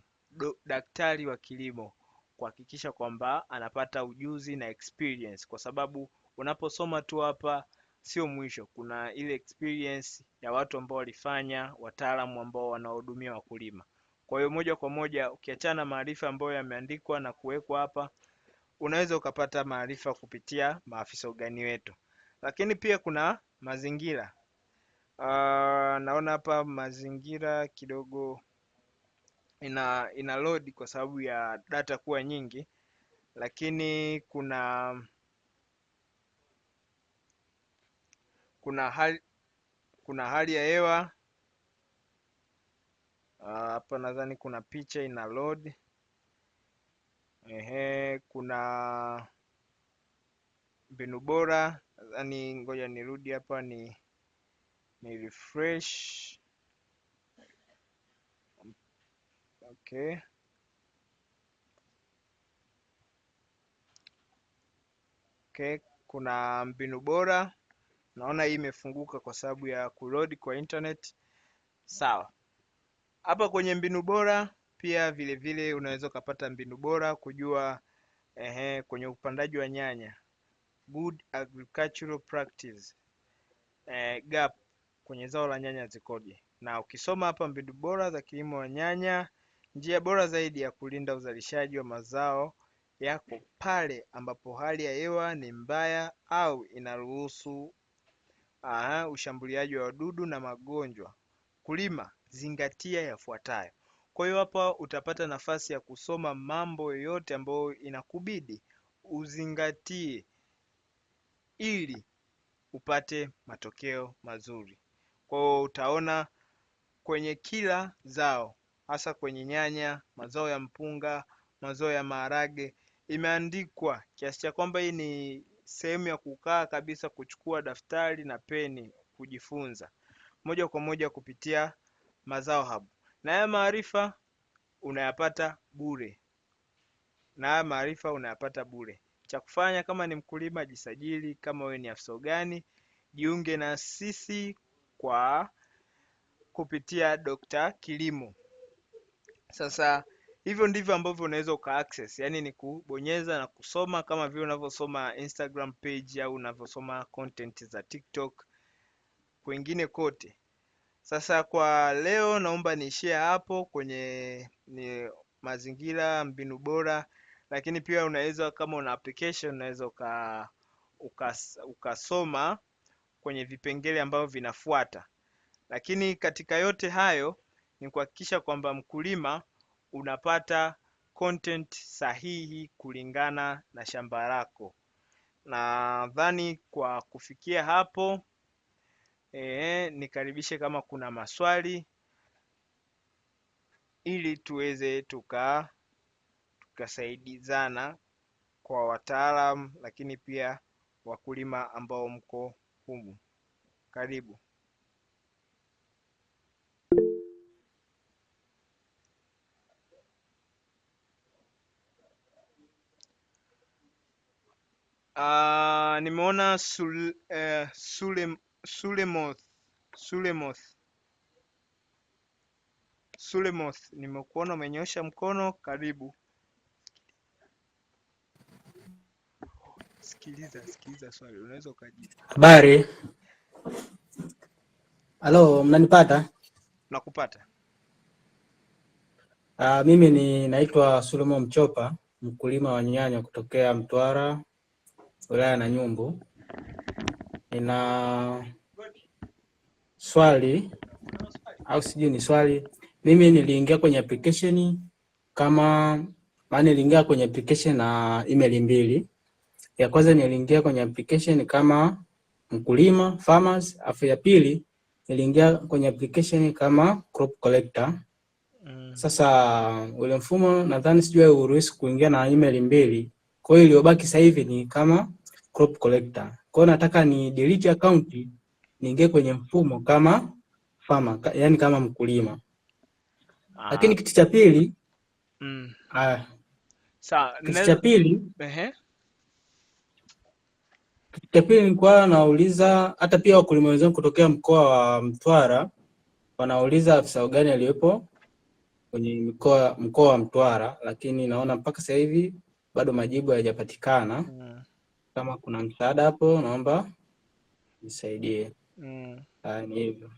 daktari wa kilimo, kuhakikisha kwamba anapata ujuzi na experience, kwa sababu unaposoma tu hapa sio mwisho. Kuna ile experience ya watu ambao walifanya, wataalamu ambao wanahudumia wakulima. Kwa hiyo moja kwa moja ukiachana maarifa ambayo yameandikwa na kuwekwa hapa, unaweza ukapata maarifa kupitia maafisa ugani wetu. Lakini pia kuna mazingira. Naona hapa mazingira kidogo ina load kwa sababu ya data kuwa nyingi, lakini kuna hali ya hewa hapa. Nadhani kuna picha ina load. Kuna mbinu bora. Nadhani ngoja nirudi hapa ni refresh. Okay. Kuna mbinu bora. Naona hii imefunguka kwa sababu ya kuload kwa internet. Sawa. Hapa kwenye mbinu bora pia vile vile unaweza ukapata mbinu bora kujua kwenye upandaji wa nyanya, good agricultural practice, gap kwenye zao la nyanya zikoje. Na ukisoma hapa mbinu bora za kilimo wa nyanya, njia bora zaidi ya kulinda uzalishaji wa mazao yako pale ambapo hali ya hewa ni mbaya au inaruhusu ushambuliaji wa wadudu na magonjwa. Kulima, zingatia yafuatayo. Kwa hiyo hapa utapata nafasi ya kusoma mambo yote ambayo inakubidi uzingatie ili upate matokeo mazuri. Kwa hiyo utaona kwenye kila zao, hasa kwenye nyanya, mazao ya mpunga, mazao ya maharage, imeandikwa kiasi cha kwamba hii ni sehemu ya kukaa kabisa, kuchukua daftari na peni, kujifunza moja kwa moja kupitia Mazao Hub. Na haya maarifa unayapata bure. Cha kufanya kama ni mkulima, jisajili. Kama wewe ni afisa ugani, jiunge na sisi kwa kupitia Dr. Kilimo. Sasa hivyo ndivyo ambavyo unaweza access, yani ni kubonyeza na kusoma kama vile unavyosoma Instagram page au unavyosoma content za TikTok kwingine kote. Sasa kwa leo naomba niishie hapo kwenye mazingira, mbinu bora, lakini pia unaweza kama una application unaweza ukasoma kwenye vipengele ambavyo vinafuata. Lakini katika yote hayo ni kuhakikisha kwamba mkulima unapata content sahihi kulingana na shamba lako. Nadhani kwa kufikia hapo nikaribishe kama kuna maswali ili tuweze tukasaidizana kwa wataalamu, lakini pia wakulima ambao mko humu. Karibu. Nimeona Sulemoth, nimekuona umenyosha mkono, karibu. Sikiliza swali, unaweza ukajibu. Habari. Halo, mnanipata? Nakupata. Mimi naitwa Suleiman Mchopa, mkulima wa nyanya kutokea Mtwara, wilaya na Nyumbu. Nina swali au sijui ni swali. Mimi niliingia kwenye application niliingia kwenye application na email mbili. Ya kwanza niliingia kwenye application kama mkulima farmers, afu ya pili niliingia kwenye application kama crop collector. Sasa ule mfumo nadhani sijui uruhusu kuingia na email mbili. Kwa hiyo iliyobaki sasa hivi ni kama crop collector. Kwa hiyo nataka ni delete account niingie kwenye mfumo kama farmer, yani kama mkulima. Lakini kitu cha pili kitu cha pili nilikuwa nauliza, hata pia wakulima wenzangu kutokea mkoa wa Mtwara wanauliza afisa gani aliyepo kwenye mkoa wa Mtwara, lakini naona mpaka sasa hivi bado majibu hayajapatikana. Kama kuna msaada hapo naomba nisaidie. Ni hivyo.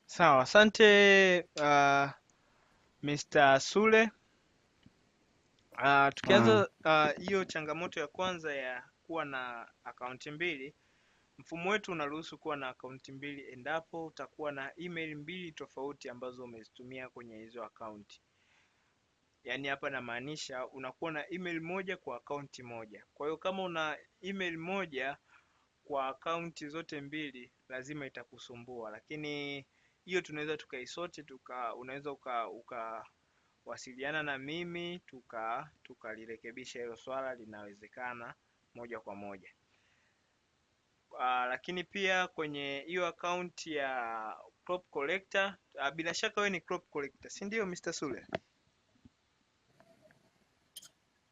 Sawa, asante Mr. Sule. Tukianza hiyo changamoto ya kwanza ya kuwa na akaunti mbili, mfumo wetu unaruhusu kuwa na akaunti mbili endapo utakuwa na email mbili tofauti ambazo umezitumia kwenye hizo akaunti. Yaani hapa namaanisha unakuwa na email moja kwa akaunti moja. Kwa hiyo kama una email moja kwa akaunti zote mbili lazima itakusumbua, lakini hiyo tunaweza tukaisote, unaweza ukawasiliana na mimi tukalirekebisha hilo swala, linawezekana moja kwa moja. Lakini pia kwenye hiyo account ya crop collector, bila shaka wewe ni crop collector, si ndio Mr. Sule?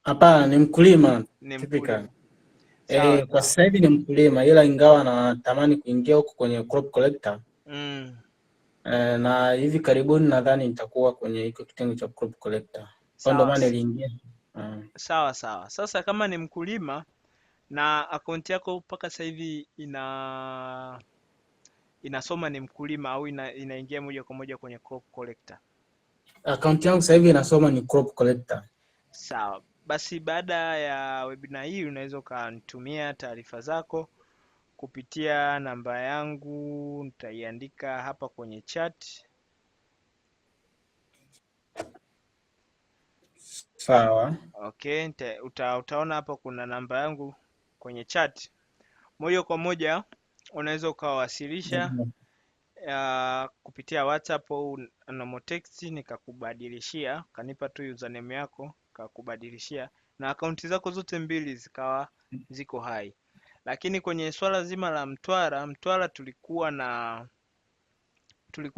Hapana, ni mkulima. Kwa sasa hivi ni mkulima, ila ingawa natamani kuingia huko kwenye crop collector. Na hivi karibuni nadhani nitakuwa kwenye hiyo kitengo cha crop collector. Kwa ndo maana niliingia. Sawa. Sasa kama ni mkulima na akaunti yako mpaka sasa hivi inasoma ni mkulima au inaingia moja kwa moja kwenye crop collector? Akaunti yangu sasa hivi inasoma ni crop collector. Sawa. Basi baada ya webinar hii unaweza ukanitumia taarifa zako kupitia namba yangu, nitaiandika hapa kwenye chat. Sawa. Okay, utaona hapa kuna namba yangu kwenye chat. Moja kwa moja unaweza ukawasilisha kupitia WhatsApp au normal text, nikakubadilishia, kanipa tu username yako, kakubadilishia na akaunti zako zote mbili zikawa ziko hai. Lakini kwenye swala zima la Mtwara tulikuwa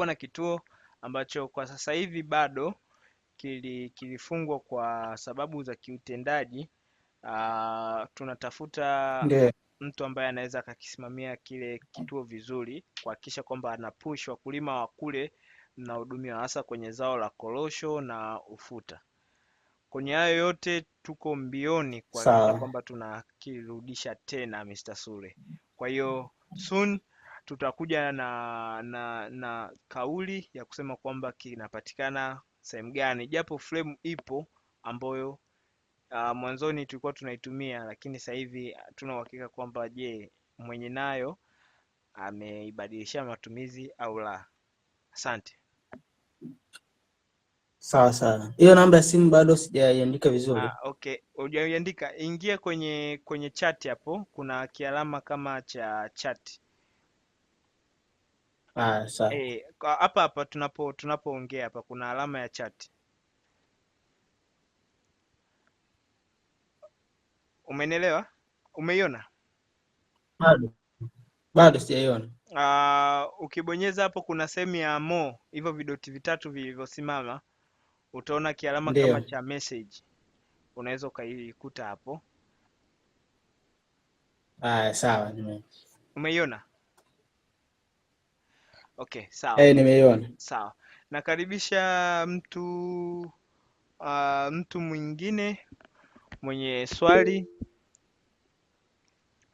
na kituo ambacho kwa sasa hivi bado kilifungwa kwa sababu za kiutendaji. Tunatafuta Ndio. mtu ambaye anaweza akakisimamia kile kituo vizuri, kuhakikisha kwamba anapush wakulima wa kule na hudumia hasa kwenye zao la korosho na ufuta. Kwenye hayo yote tuko mbioni kuhakikisha kwamba tunakirudisha tena Mr. Sule. Kwa hiyo soon tutakuja na kauli ya kusema kwamba kinapatikana sehemu gani, japo frame ipo ambayo mwanzoni tulikuwa tunaitumia, lakini sasa hivi hatuna uhakika kwamba je, mwenye nayo ameibadilishia matumizi au la. Asante. Sawa. Hiyo namba ya simu bado sijaiandika vizuri. Okay, hujaiandika, ingia kwenye chat hapo, kuna kialama kama cha chat. Sawa. Hapa tunapoongea hapa kuna alama ya chat. Umenielewa? Umeiona? Bado sijaiona. Ukibonyeza hapo kuna sehemu ya more, hivyo vidoti vitatu vilivyosimama, utaona kialama kama cha message. Unaweza ukaikuta hapo. Sawa. Umeiona? Okay, sawa. Nimeiona. Sawa. Nakaribisha mtu mwingine mwenye swali.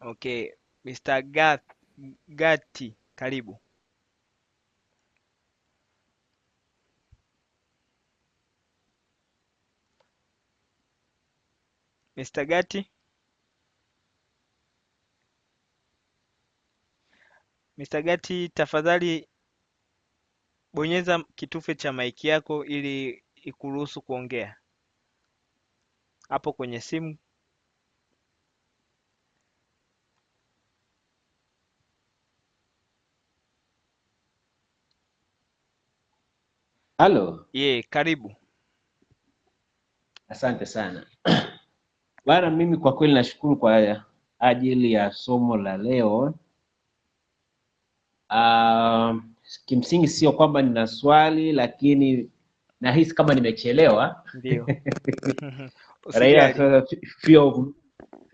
Okay, Mr. Gati, karibu. Mr. Gati? Mr. Gati, tafadhali bonyeza kitufe cha maiki yako ili ikuruhusu kuongea hapo kwenye simu. Halo. Karibu. Asante sana. Bwana, mimi kwa kweli nashukuru kwa ajili ya somo la leo. Kimsingi sio kwamba nina swali, lakini nahisi kama nimechelewa. Ndio. Raia fear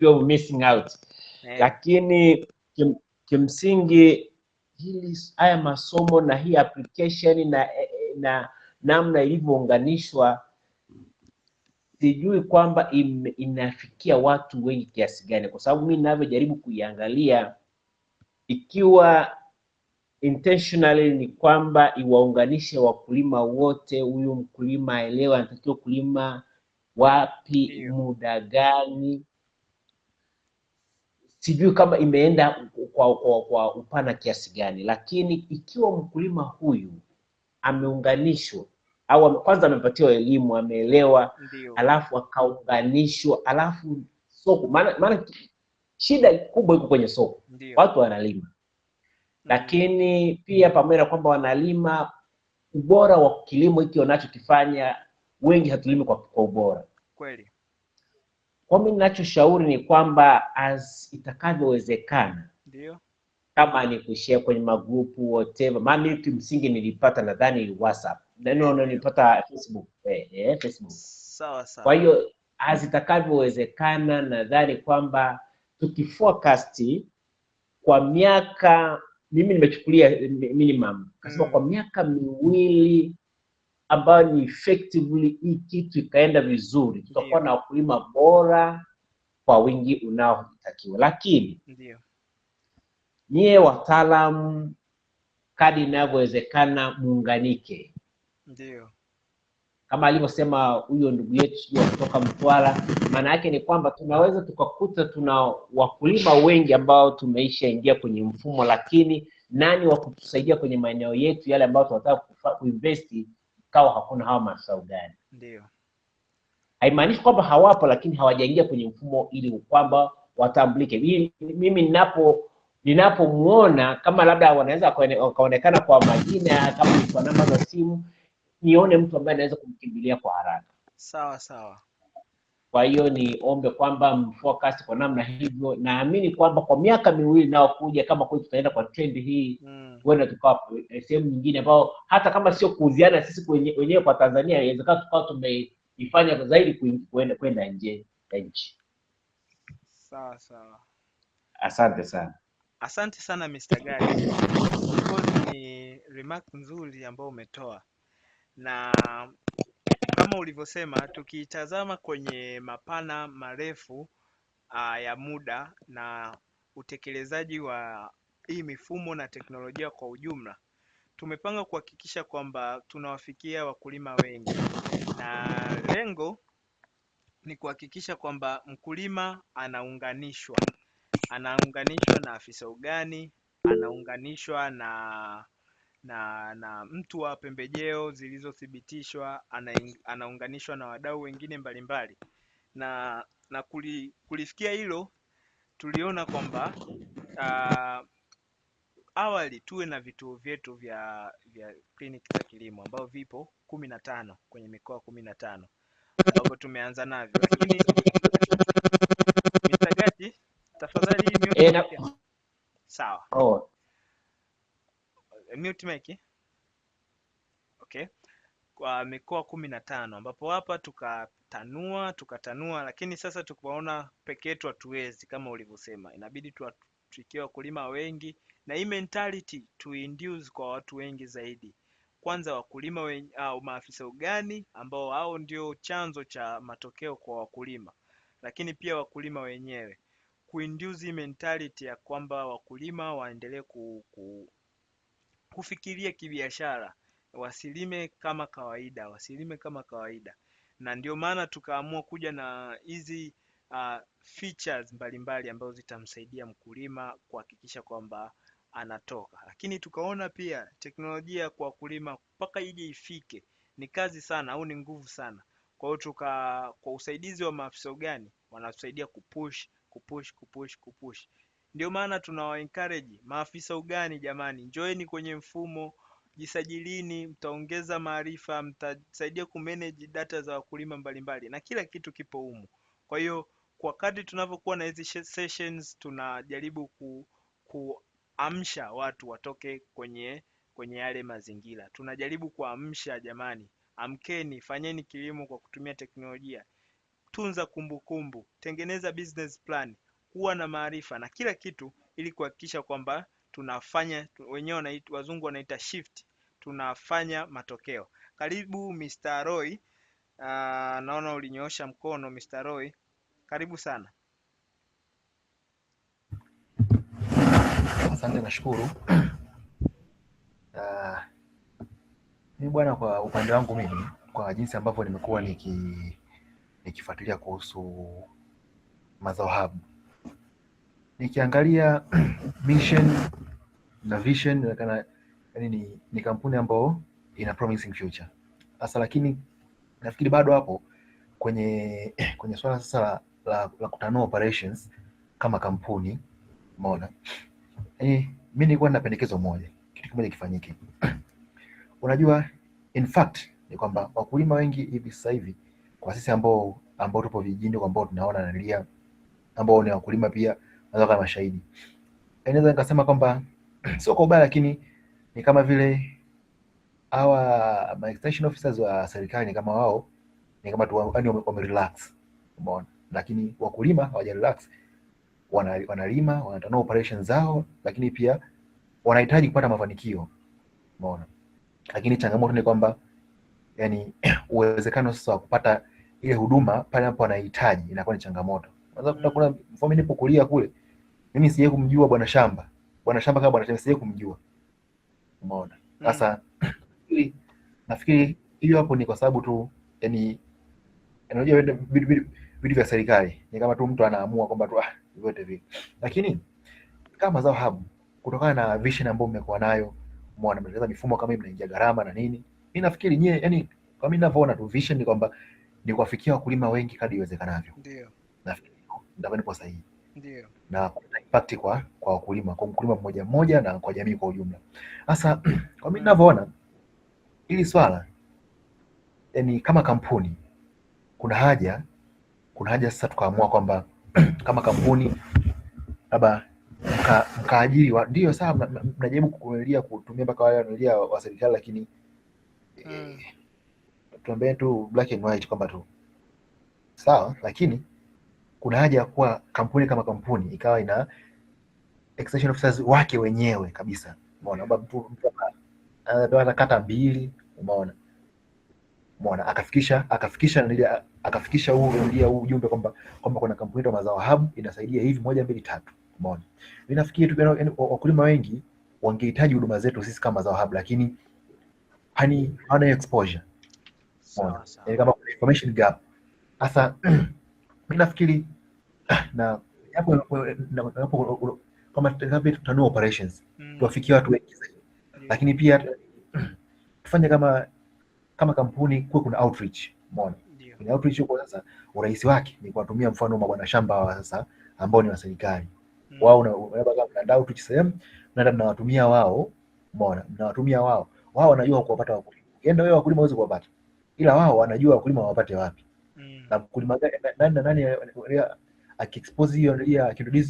of missing out. Lakini kimsingi haya masomo na hii application na namna ilivyounganishwa, sijui kwamba inafikia watu wengi kiasi gani, kwa sababu mimi ninavyojaribu kuiangalia, ikiwa intentionally ni kwamba iwaunganishe wakulima wote, huyu mkulima aelewe anatakiwa kulima wapi, muda gani, sijui kama imeenda kwa upana kiasi gani. Lakini ikiwa mkulima huyu ameunganishwa au kwanza amepatiwa elimu, ameelewa, alafu akaunganishwa, alafu soko, maana shida kubwa iko kwenye soko. Watu wanalima, lakini pia pamoja na kwamba wanalima, ubora wa kilimo hiki wanachokifanya wengi hatulimi kwa ubora. Kweli. Kwa mimi ninachoshauri ni kwamba itakavyowezekana, ndio, kama ni kushare kwenye magrupu whatever, maana mimi msingi nilipata nadhani WhatsApp, nilipata Facebook, Facebook. Sawa. Kwa hiyo itakavyowezekana, nadhani kwamba tukiforecast kwa miaka, mimi nimechukulia minimum kasema kwa miaka miwili ambayo ni effectively hii kitu ikaenda vizuri, tutakuwa na wakulima bora kwa wingi unaotakiwa. Lakini nyie wataalamu, kadri inavyowezekana muunganike. kama alivyosema huyo ndugu yetu sio kutoka Mtwara. Maana yake ni kwamba tunaweza tukakuta tuna wakulima wengi ambao tumeisha ingia kwenye mfumo, lakini nani wa kutusaidia kwenye maeneo yetu yale ambayo tunataka kuinvest, ikawa hakuna hawa maafisa ugani. Ndio. Haimaanishi kwamba hawapo, lakini hawajaingia kwenye mfumo ili kwamba watambulike. Mimi ninapomuona kama labda wanaweza kaonekana kwa majina, kama ni kwa namba za simu, nione mtu ambaye anaweza kumkimbilia kwa haraka. Sawa sawa. Kwa hiyo niombe kwamba mfocus kwa namna hivyo. Naamini kwamba kwa miaka miwili nao kuja, kama kweli tutaenda kwa trend hii, huenda tukawa sehemu nyingine ambao hata kama sio kuuziana sisi wenyewe kwa Tanzania, inawezekana tukawa tumeifanya zaidi kwenda nje ya nchi. Sawa sawa. Asante sana. Asante sana Mr. Gadi. Ni remark nzuri ambao umetoa, na kama ulivyosema, tukitazama kwenye mapana marefu ya muda na utekelezaji wa hii mifumo na teknolojia kwa ujumla, tumepanga kuhakikisha kwamba tunawafikia wakulima wengi, na lengo ni kuhakikisha kwamba mkulima anaunganishwa na afisa ugani, anaunganishwa na mtu wa pembejeo zilizothibitishwa, anaunganishwa na wadau wengine mbalimbali. Na kulifikia hilo, tuliona kwamba awali tuwe na vituo vyetu vya kliniki za kilimo ambao vipo 15 kwenye mikoa 15 ambao tumeanza navyo. Lakini Mr. Gadi, tafadhali mute. Sawa. Mute mic. Okay. Kwa mikoa 15 ambapo hapa tukatanua, lakini sasa tukaona peke yetu hatuwezi, kama ulivyosema, inabidi tufikie wakulima wengi, na hii mentality induce kwa watu wengi zaidi. Kwanza wakulima au maafisa ugani ambao hao ndio chanzo cha matokeo kwa wakulima, lakini pia wakulima wenyewe kuinduce mentality ya kwamba wakulima waendelee kufikiria kibiashara, wasilime kama kawaida. Na ndio maana tukaamua kuja na hizi features mbalimbali ambazo zitamsaidia mkulima kuhakikisha kwamba anatoka. Lakini tukaona pia teknolojia kwa wakulima mpaka ije ifike ni kazi sana au ni nguvu sana. Kwa hiyo kwa usaidizi wa maafisa ugani wanatusaidia kupush. Ndio maana tunawa encourage maafisa ugani, jamani, njoeni kwenye mfumo, jisajilini, mtaongeza maarifa, mtasaidia kumanage data za wakulima mbalimbali, na kila kitu kipo humu. Kwa hiyo kwa kadri tunavyokuwa na hizi sessions, tunajaribu kuamsha watu watoke kwenye yale mazingira. Tunajaribu kuamsha, jamani, amkeni, fanyeni kilimo kwa kutumia teknolojia, tunza kumbukumbu, tengeneza business plan, kuwa na maarifa na kila kitu, ili kuhakikisha kwamba tunafanya, wenyewe wazungu wanaita shift, tunafanya matokeo. Karibu Mr. Roy. Naona ulinyoosha mkono Mr. Roy, karibu sana. Asante, nashukuru. Mimi bwana, kwa upande wangu mimi, kwa jinsi ambavyo nimekuwa nikifuatilia kuhusu mazao hub, nikiangalia mission na vision, inaonekana yani ni kampuni ambayo ina promising future sasa, lakini nafikiri bado hapo kwenye swala sasa la kutanua operations kama kampuni. Umeona, mimi nilikuwa na pendekezo moja, kitu kimoja kifanyike. Unajua, in fact ni kwamba wakulima wengi hivi sasa hivi, kwa sisi ambao tupo vijijini, ambao tunaona nalia, ambao ni wakulima pia, naweza kama mashahidi, naweza nikasema kwamba sio kwa ubaya, lakini ni kama vile hawa extension officers wa serikali, ni kama wao ni kama tu wame relax. Umeona, lakini wakulima hawaja relax, wanalima, wanatanua operations zao, lakini pia wanahitaji kupata mafanikio. Umeona, lakini changamoto ni kwamba yani uwezekano sasa wa kupata ile huduma pale ambapo wanahitaji inakuwa ni changamoto. Unaweza kuna mfano, nipo kulia kule, mimi siye kumjua bwana shamba kama bwana shamba, siye kumjua. Umeona, sasa nafikiri hiyo hapo ni kwa sababu tu yani unajua vitu vya serikali ni kama tu mtu anaamua kwamba tu vyote vile, lakini kama mazao hub, kutokana na vision ambayo mmekuwa nayo, umeona mnatengeneza mifumo kama hii, mnaingia gharama na nini, mimi nafikiri nyie, yani kwa mimi ninavyoona tu vision ni kwamba ni kuwafikia wakulima wengi kadri iwezekanavyo. Ndio. Nafikiri ndio nipo sahihi. Ndio. Na kuleta impact kwa wakulima, kwa mkulima mmoja mmoja na kwa jamii kwa ujumla. Sasa kwa mimi ninavyoona hili swala, yani kama kampuni kuna haja sasa tukaamua kwamba kama kampuni labda mkaajiri ndio sawa, mnajaribu kukulia kutumia mpaka wale wanalia wa serikali, lakini tuambie tu black and white kwamba tu sawa, lakini kuna haja ya kuwa kampuni kama kampuni ikawa ina extension officers wake wenyewe kabisa, umeona, kwamba mtu anatoa kata mbili, umeona akafikisha huu ujumbe kwamba kuna kampuni ya Mazao Hub inasaidia hivi 1 2 3, umeona. Mimi nafikiri tu wakulima wengi wangehitaji huduma zetu sisi kama Mazao Hub, lakini hana exposure, umeona, yani kama information gap. Sasa mimi nafikiri na hapo kama tutanua operations tuwafikie watu wengi zaidi, lakini pia tufanye kama kampuni kuwe kuna outreach, umeona. Kwenye outreach huko sasa urahisi wake ni kuwatumia mfano mabwana shamba wa sasa ambao ni wa serikali. Wao unaenda outreach sehemu, unaenda mnawatumia wao, umeona, mnawatumia wao wanajua kuwapata wakulima. Ukienda wewe wakulima huwezi kuwapata, ila wao wanajua wakulima wapate wapi na mkulima nani akiexpose hiyo akiintroduce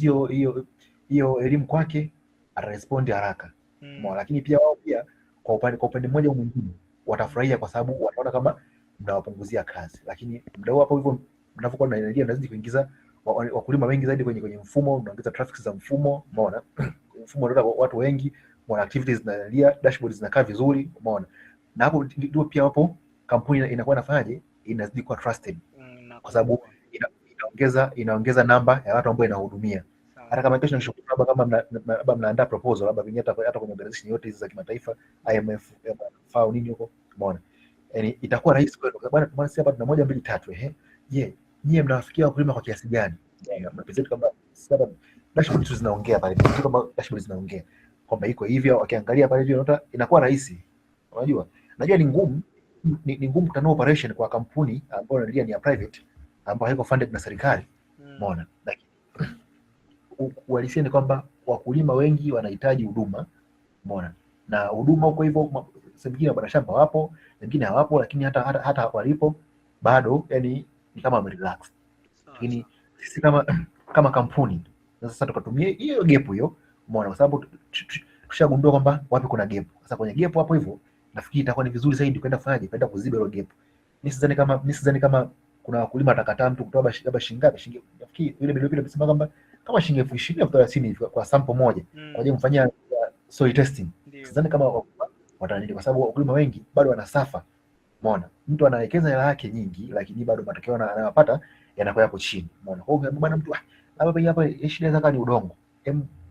hiyo elimu kwake atarespond haraka, umeona. Lakini pia wao pia kwa upande mmoja au mwingine watafurahia kwa sababu wanaona kama mnawapunguzia kazi, lakini mdau hapo hivyo mnapokuwa mnaendelea mnazidi kuingiza wakulima wengi zaidi kwenye mfumo, mnaongeza traffic za mfumo, umeona. Mfumo unaleta watu wengi, mwana activities zinaendelea, dashboards zinakaa vizuri, umeona. Na hapo ndio pia hapo kampuni inakuwa inafanyaje, inazidi kuwa trusted kwa sababu inaongeza namba ya watu ambao inahudumia. Hata kama kesho nishukuru kama mnaandaa proposal labda vinyata hata kwenye organization yote hizi za kimataifa, IMF, FAO nini huko, umeona, yani itakuwa rahisi kwenu kwa sababu bwana, sisi hapa tuna 1 2 3, nyie mnawafikia wakulima kwa kiasi gani? Mnapresent kama sababu dashboard zinaongea pale, kama dashboard zinaongea kwamba iko hivyo, wakiangalia pale hiyo nota inakuwa rahisi. Unajua, najua ni ngumu kutanua operation kwa kampuni ambayo ni ya private ambayo haiko funded na serikali, umeona. Lakini uhalisia ni kwamba wakulima wengi wanahitaji huduma, umeona, na huduma huko hivyo sengine bwana shamba wapo, wengine hawapo, lakini hata walipo bado yani ni kama relax. Lakini sisi kama kampuni sasa tukatumia hiyo gap hiyo, umeona, kwa sababu tushagundua kwamba wapi kuna gap. Sasa kwenye gap hapo hivyo nafikiri itakuwa ni vizuri zaidi kwenda kuziba hiyo gap. Mimi sidhani kama kuna wakulima atakataa mtu kutoa labda shilingi ngapi, nafikiri ile milioni ile imesema kwamba kama shilingi 20,000 au 30,000 kwa sample moja kwa ajili kumfanyia soil testing. Sidhani kama watanidi, kwa sababu wakulima wengi bado wanasafa, umeona. Mtu anawekeza hela yake nyingi, lakini bado matokeo anayopata yanakuwa yapo chini, umeona. Kwa hiyo bwana, mtu hapa shida zaka ni udongo,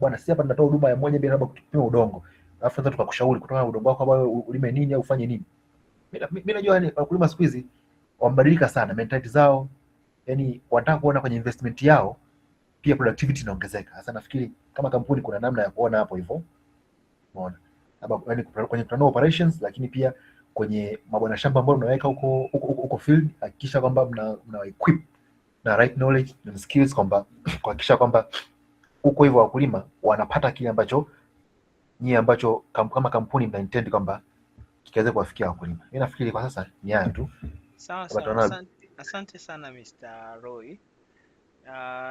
bwana, sisi hapa tunatoa huduma ya moja bila labda kupima udongo, alafu sasa tukakushauri kutoka udongo wako ambao ulime nini au ufanye nini. Mimi najua ni wakulima siku hizi wamebadilika sana mentality zao, yani wanataka kuona kwenye investment yao pia productivity inaongezeka. Sasa nafikiri kama kampuni kuna namna ya kuona hapo hivyo, umeona, yani kwenye planning operations, lakini pia kwenye mabwana shamba ambao mnaweka huko field, hakikisha kwamba mna equip na right knowledge and skills, kwamba kuhakikisha kwamba huko hivyo wakulima wanapata kile ambacho kama kampuni mna intend kwamba kikiweze kuwafikia wakulima. Mimi nafikiri kwa sasa ni haya tu. Sawa. Asante sana Mr. Roy.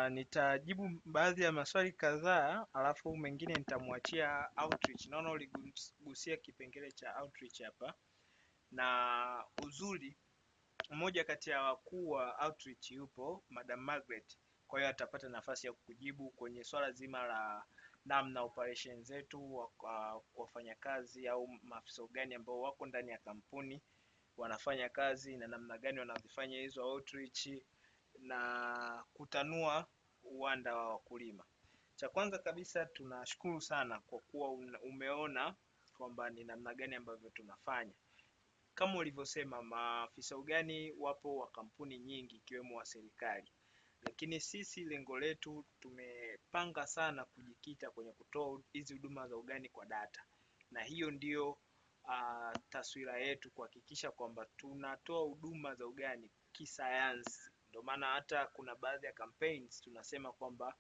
Nitajibu baadhi ya maswali kadhaa, alafu mengine nitamwachia outreach. Naona uligusia kipengele cha outreach hapa, na uzuri mmoja kati ya wakuu wa outreach yupo Madam Margaret, kwa hiyo atapata nafasi ya kujibu kwenye swala zima la namna operation zetu, wafanyakazi au maafisa gani ambao wako ndani ya kampuni wanafanya kazi na namna gani wanazifanya hizo outreach na kutanua uwanda wa wakulima. Cha kwanza kabisa tunashukuru sana kwa kuwa umeona kwamba ni namna gani ambavyo tunafanya. kama ulivyosema, maafisa ugani wapo wa kampuni nyingi ikiwemo wa serikali, lakini sisi lengo letu tumepanga sana kujikita kwenye kutoa hizi huduma za ugani kwa data, na hiyo ndio taswira yetu, kuhakikisha kwamba tunatoa huduma za ugani kisayansi. Ndio maana hata kuna baadhi ya campaigns tunasema kwamba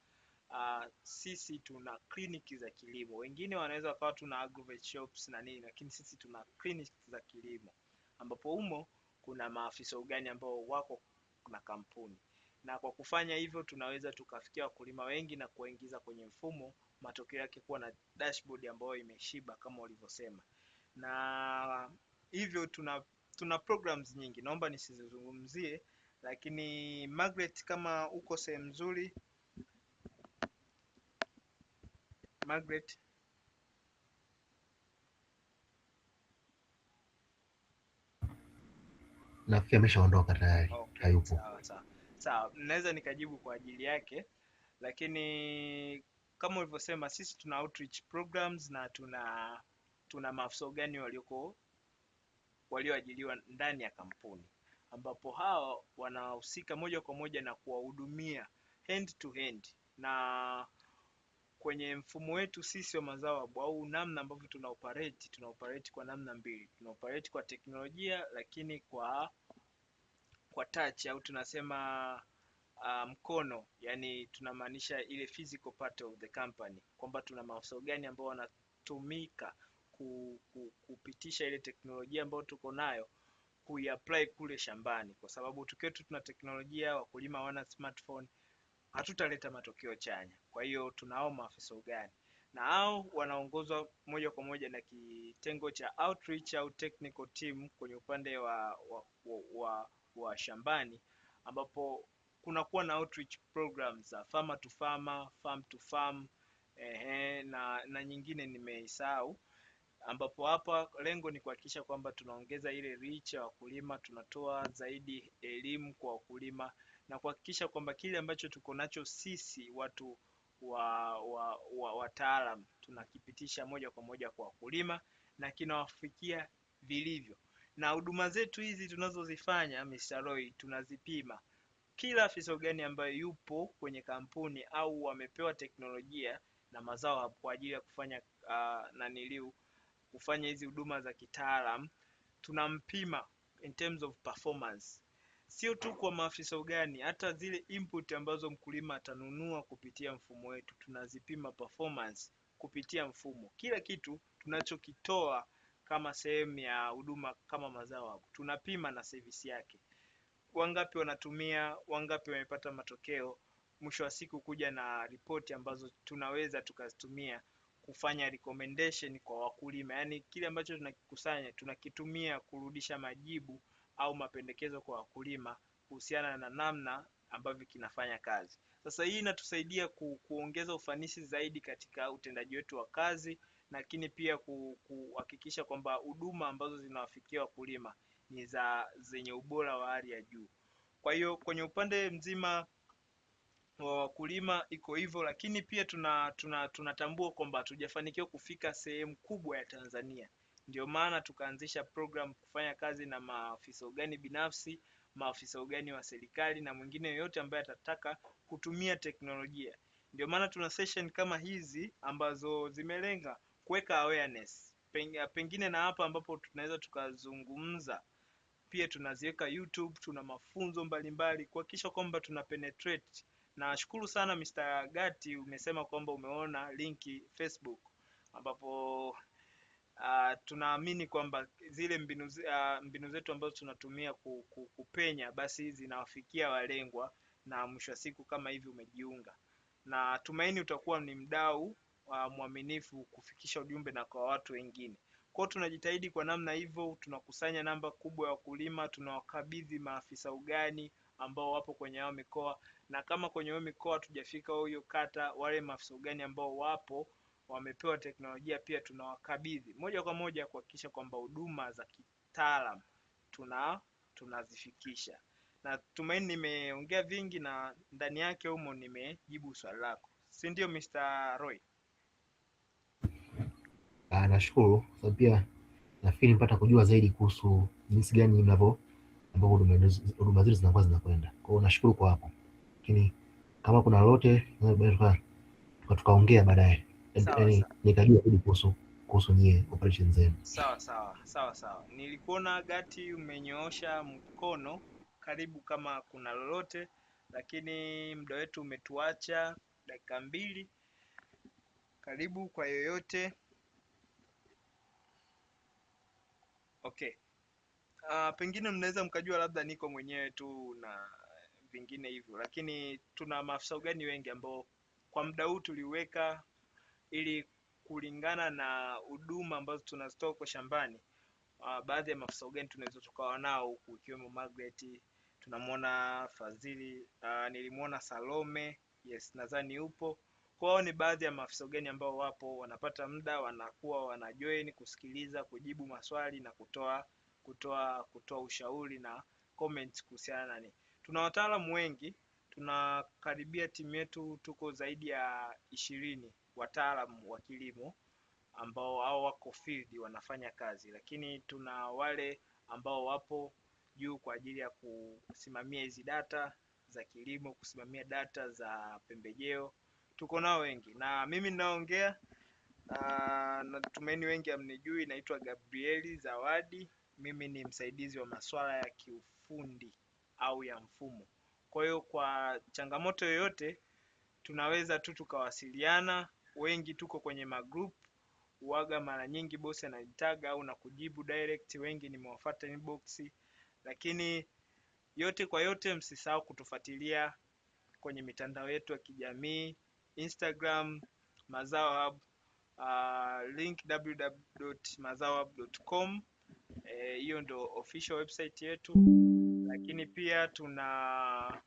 sisi tuna kliniki za kilimo. Wengine wanaweza wakawa tuna agrovet shops na nini, lakini sisi tuna kliniki za kilimo ambapo humo kuna maafisa ugani ambao wako na kampuni, na kwa kufanya hivyo tunaweza tukafikia wakulima wengi na kuwaingiza kwenye mfumo, matokeo yake kuwa na dashboard ambayo imeshiba kama ulivyosema. Na hivyo tuna programs nyingi, naomba nisizungumzie, lakini Margaret, kama uko sehemu nzuri Margaret. Nafikiri ameshaondoka tayari. Okay, hayupo. Sawa, naweza nikajibu kwa ajili yake, lakini kama ulivyosema, sisi tuna outreach programs na tuna maafisa ugani walioajiliwa ndani ya kampuni, ambapo hao wanahusika moja kwa moja na kuwahudumia hand to hand. Na kwenye mfumo wetu sisi wa mazao au namna ambavyo tuna operate kwa namna mbili. Tuna operate kwa teknolojia, lakini kwa touch au tunasema mkono, yani tunamaanisha ile physical part of the company, kwamba tuna maafisa gani ambao wanatumika kupitisha ile teknolojia ambayo tuko nayo kuiapply kule shambani, kwa sababu tukiwa tuna teknolojia, wakulima hawana smartphone, hatutaleta matokeo chanya. Kwa hiyo tunao maafisa ugani, na hao wanaongozwa moja kwa moja na kitengo cha outreach au technical team kwenye upande wa shambani, ambapo kunakuwa na outreach programs za farmer to farmer, farm to farm, na nyingine nimeisahau, ambapo hapa lengo ni kuhakikisha kwamba tunaongeza ile reach ya wakulima, tunatoa zaidi elimu kwa wakulima, na kuhakikisha kwamba kile ambacho tuko nacho sisi watu wataalam tunakipitisha moja kwa moja kwa wakulima na kinawafikia vilivyo. Na huduma zetu hizi tunazozifanya, Mr. Roy, tunazipima. Kila afisa ugani ambaye yupo kwenye kampuni au wamepewa teknolojia na mazao kwa ajili ya kufanya kufanya hizi huduma za kitaalam, tunampima in terms of performance. Sio tu kwa maafisa ugani, hata zile input ambazo mkulima atanunua kupitia mfumo wetu tunazipima performance kupitia mfumo. Kila kitu tunachokitoa kama sehemu ya huduma kama mazao tunapima na service yake. Wangapi wanatumia, wangapi wamepata matokeo, mwisho wa siku kuja na ripoti ambazo tunaweza tukazitumia kufanya recommendation kwa wakulima. Yani kile ambacho tunakikusanya tunakitumia kurudisha majibu au mapendekezo kwa wakulima kuhusiana na namna ambavyo kinafanya kazi. Sasa hii inatusaidia kuongeza ufanisi zaidi katika utendaji wetu wa kazi, lakini pia kuhakikisha kwamba huduma ambazo zinawafikia wakulima ni zenye ubora wa hali ya juu. Kwa hiyo kwenye upande mzima wa wakulima iko hivyo, lakini pia tunatambua kwamba hatujafanikiwa kufika sehemu kubwa ya Tanzania. Ndio maana tukaanzisha program kufanya kazi na maafisa ugani binafsi, maafisa ugani wa serikali na mwingine yoyote ambaye atataka kutumia teknolojia. Ndio maana tuna session kama hizi ambazo zimelenga kuweka awareness. Pengine na hapa ambapo tunaweza tukazungumza, pia tunaziweka YouTube, tuna mafunzo mbalimbali kuhakikisha kwamba tuna penetrate. Na nashukuru sana Mr. Gati, umesema kwamba umeona linki Facebook, ambapo tunaamini kwamba zile mbinu zetu ambazo tunatumia kupenya basi zinawafikia walengwa, na mwisho wa siku kama hivi umejiunga, na tumaini utakuwa ni mdau mwaminifu kufikisha ujumbe na kwa watu wengine. Kwa tunajitahidi kwa namna hivyo, tunakusanya namba kubwa ya wakulima, tunawakabidhi maafisa ugani ambao wapo kwenye hao mikoa, na kama kwenye hao mikoa tujafika hiyo kata, wale maafisa ugani ambao wapo wamepewa teknolojia pia tunawakabidhi moja kwa moja kuhakikisha kwamba huduma za kitaalam tunazifikisha. Na tumaini nimeongea vingi na ndani yake humo nimejibu swali lako, si ndio Mr. Roy? Nashukuru, sababu pia nafikiri nipata kujua zaidi kuhusu jinsi gani ambavyo huduma zetu zinakuwa zinakwenda. Kwa hiyo nashukuru kwa hapo, lakini kama kuna lolote tukaongea baadaye, yaani nikajua zaidi kuhusu nyie operation zenu. Sawa. Nilikuona Gati umenyoosha mkono, karibu kama kuna lolote, lakini muda wetu umetuacha dakika 2. Karibu kwa yoyote. Okay. Pengine mnaweza mkajua labda niko mwenyewe tu na vingine hivyo, lakini tuna maafisa ugani wengi ambao kwa muda huu tuliweka ili kulingana na huduma ambazo tunazitoa kwa shambani. Baadhi ya maafisa ugani tunaweza tukawa nao huku, ikiwemo Margaret, tunamwona Fadhili, nilimwona Salome, yes nadhani upo. Kwao ni baadhi ya maafisa ugani ambao wapo wanapata muda, wanakuwa wanajoin kusikiliza, kujibu maswali na kutoa ushauri na comments kuhusiana na nini. Tuna wataalamu wengi, tunakaribia timu yetu tuko zaidi ya 20 wataalamu wa kilimo ambao hao wako field wanafanya kazi, lakini tuna wale ambao wapo juu kwa ajili ya kusimamia hizi data za kilimo, kusimamia data za pembejeo. Tuko nao wengi, na mimi ninaongea natumaini wengi amnijui, naitwa Gabrieli Zawadi. Mimi ni msaidizi wa masuala ya kiufundi au ya mfumo. Kwa hiyo kwa changamoto yoyote tunaweza tu tukawasiliana. Wengi tuko kwenye magroup, uwaga mara nyingi bosi ananitaga au na kujibu direct, wengi nimewafuata inbox. Lakini yote kwa yote, msisahau kutufuatilia kwenye mitandao yetu ya kijamii, Instagram Mazao Hub, link www.mazaohub.com. Hiyo ndo official website yetu, lakini pia tuna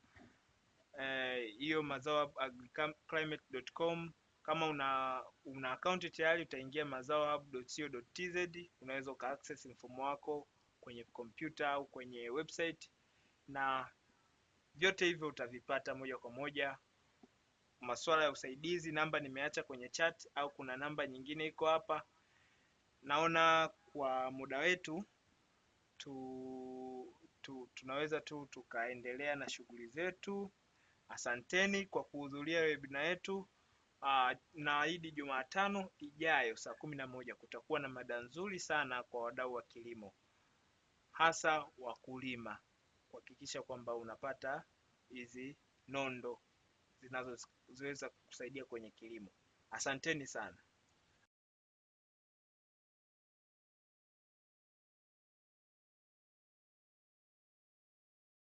hiyo mazaohub.agclimate.com. Kama una account tayari utaingia mazaohub.co.tz, unaweza ka access mfumo wako kwenye kompyuta au kwenye website, na vyote hivyo utavipata moja kwa moja. Masuala ya usaidizi, namba nimeacha kwenye chat au kuna namba nyingine iko hapa. Naona kwa muda wetu tunaweza tukaendelea na shughuli zetu. Asanteni kwa kuhudhuria webinar yetu. Naahidi Jumatano ijayo saa 11 kutakuwa na mada nzuri sana kwa wadau wa kilimo, hasa wakulima, kuhakikisha kwamba unapata hizi nondo zinazoweza kusaidia kwenye kilimo. Asanteni sana.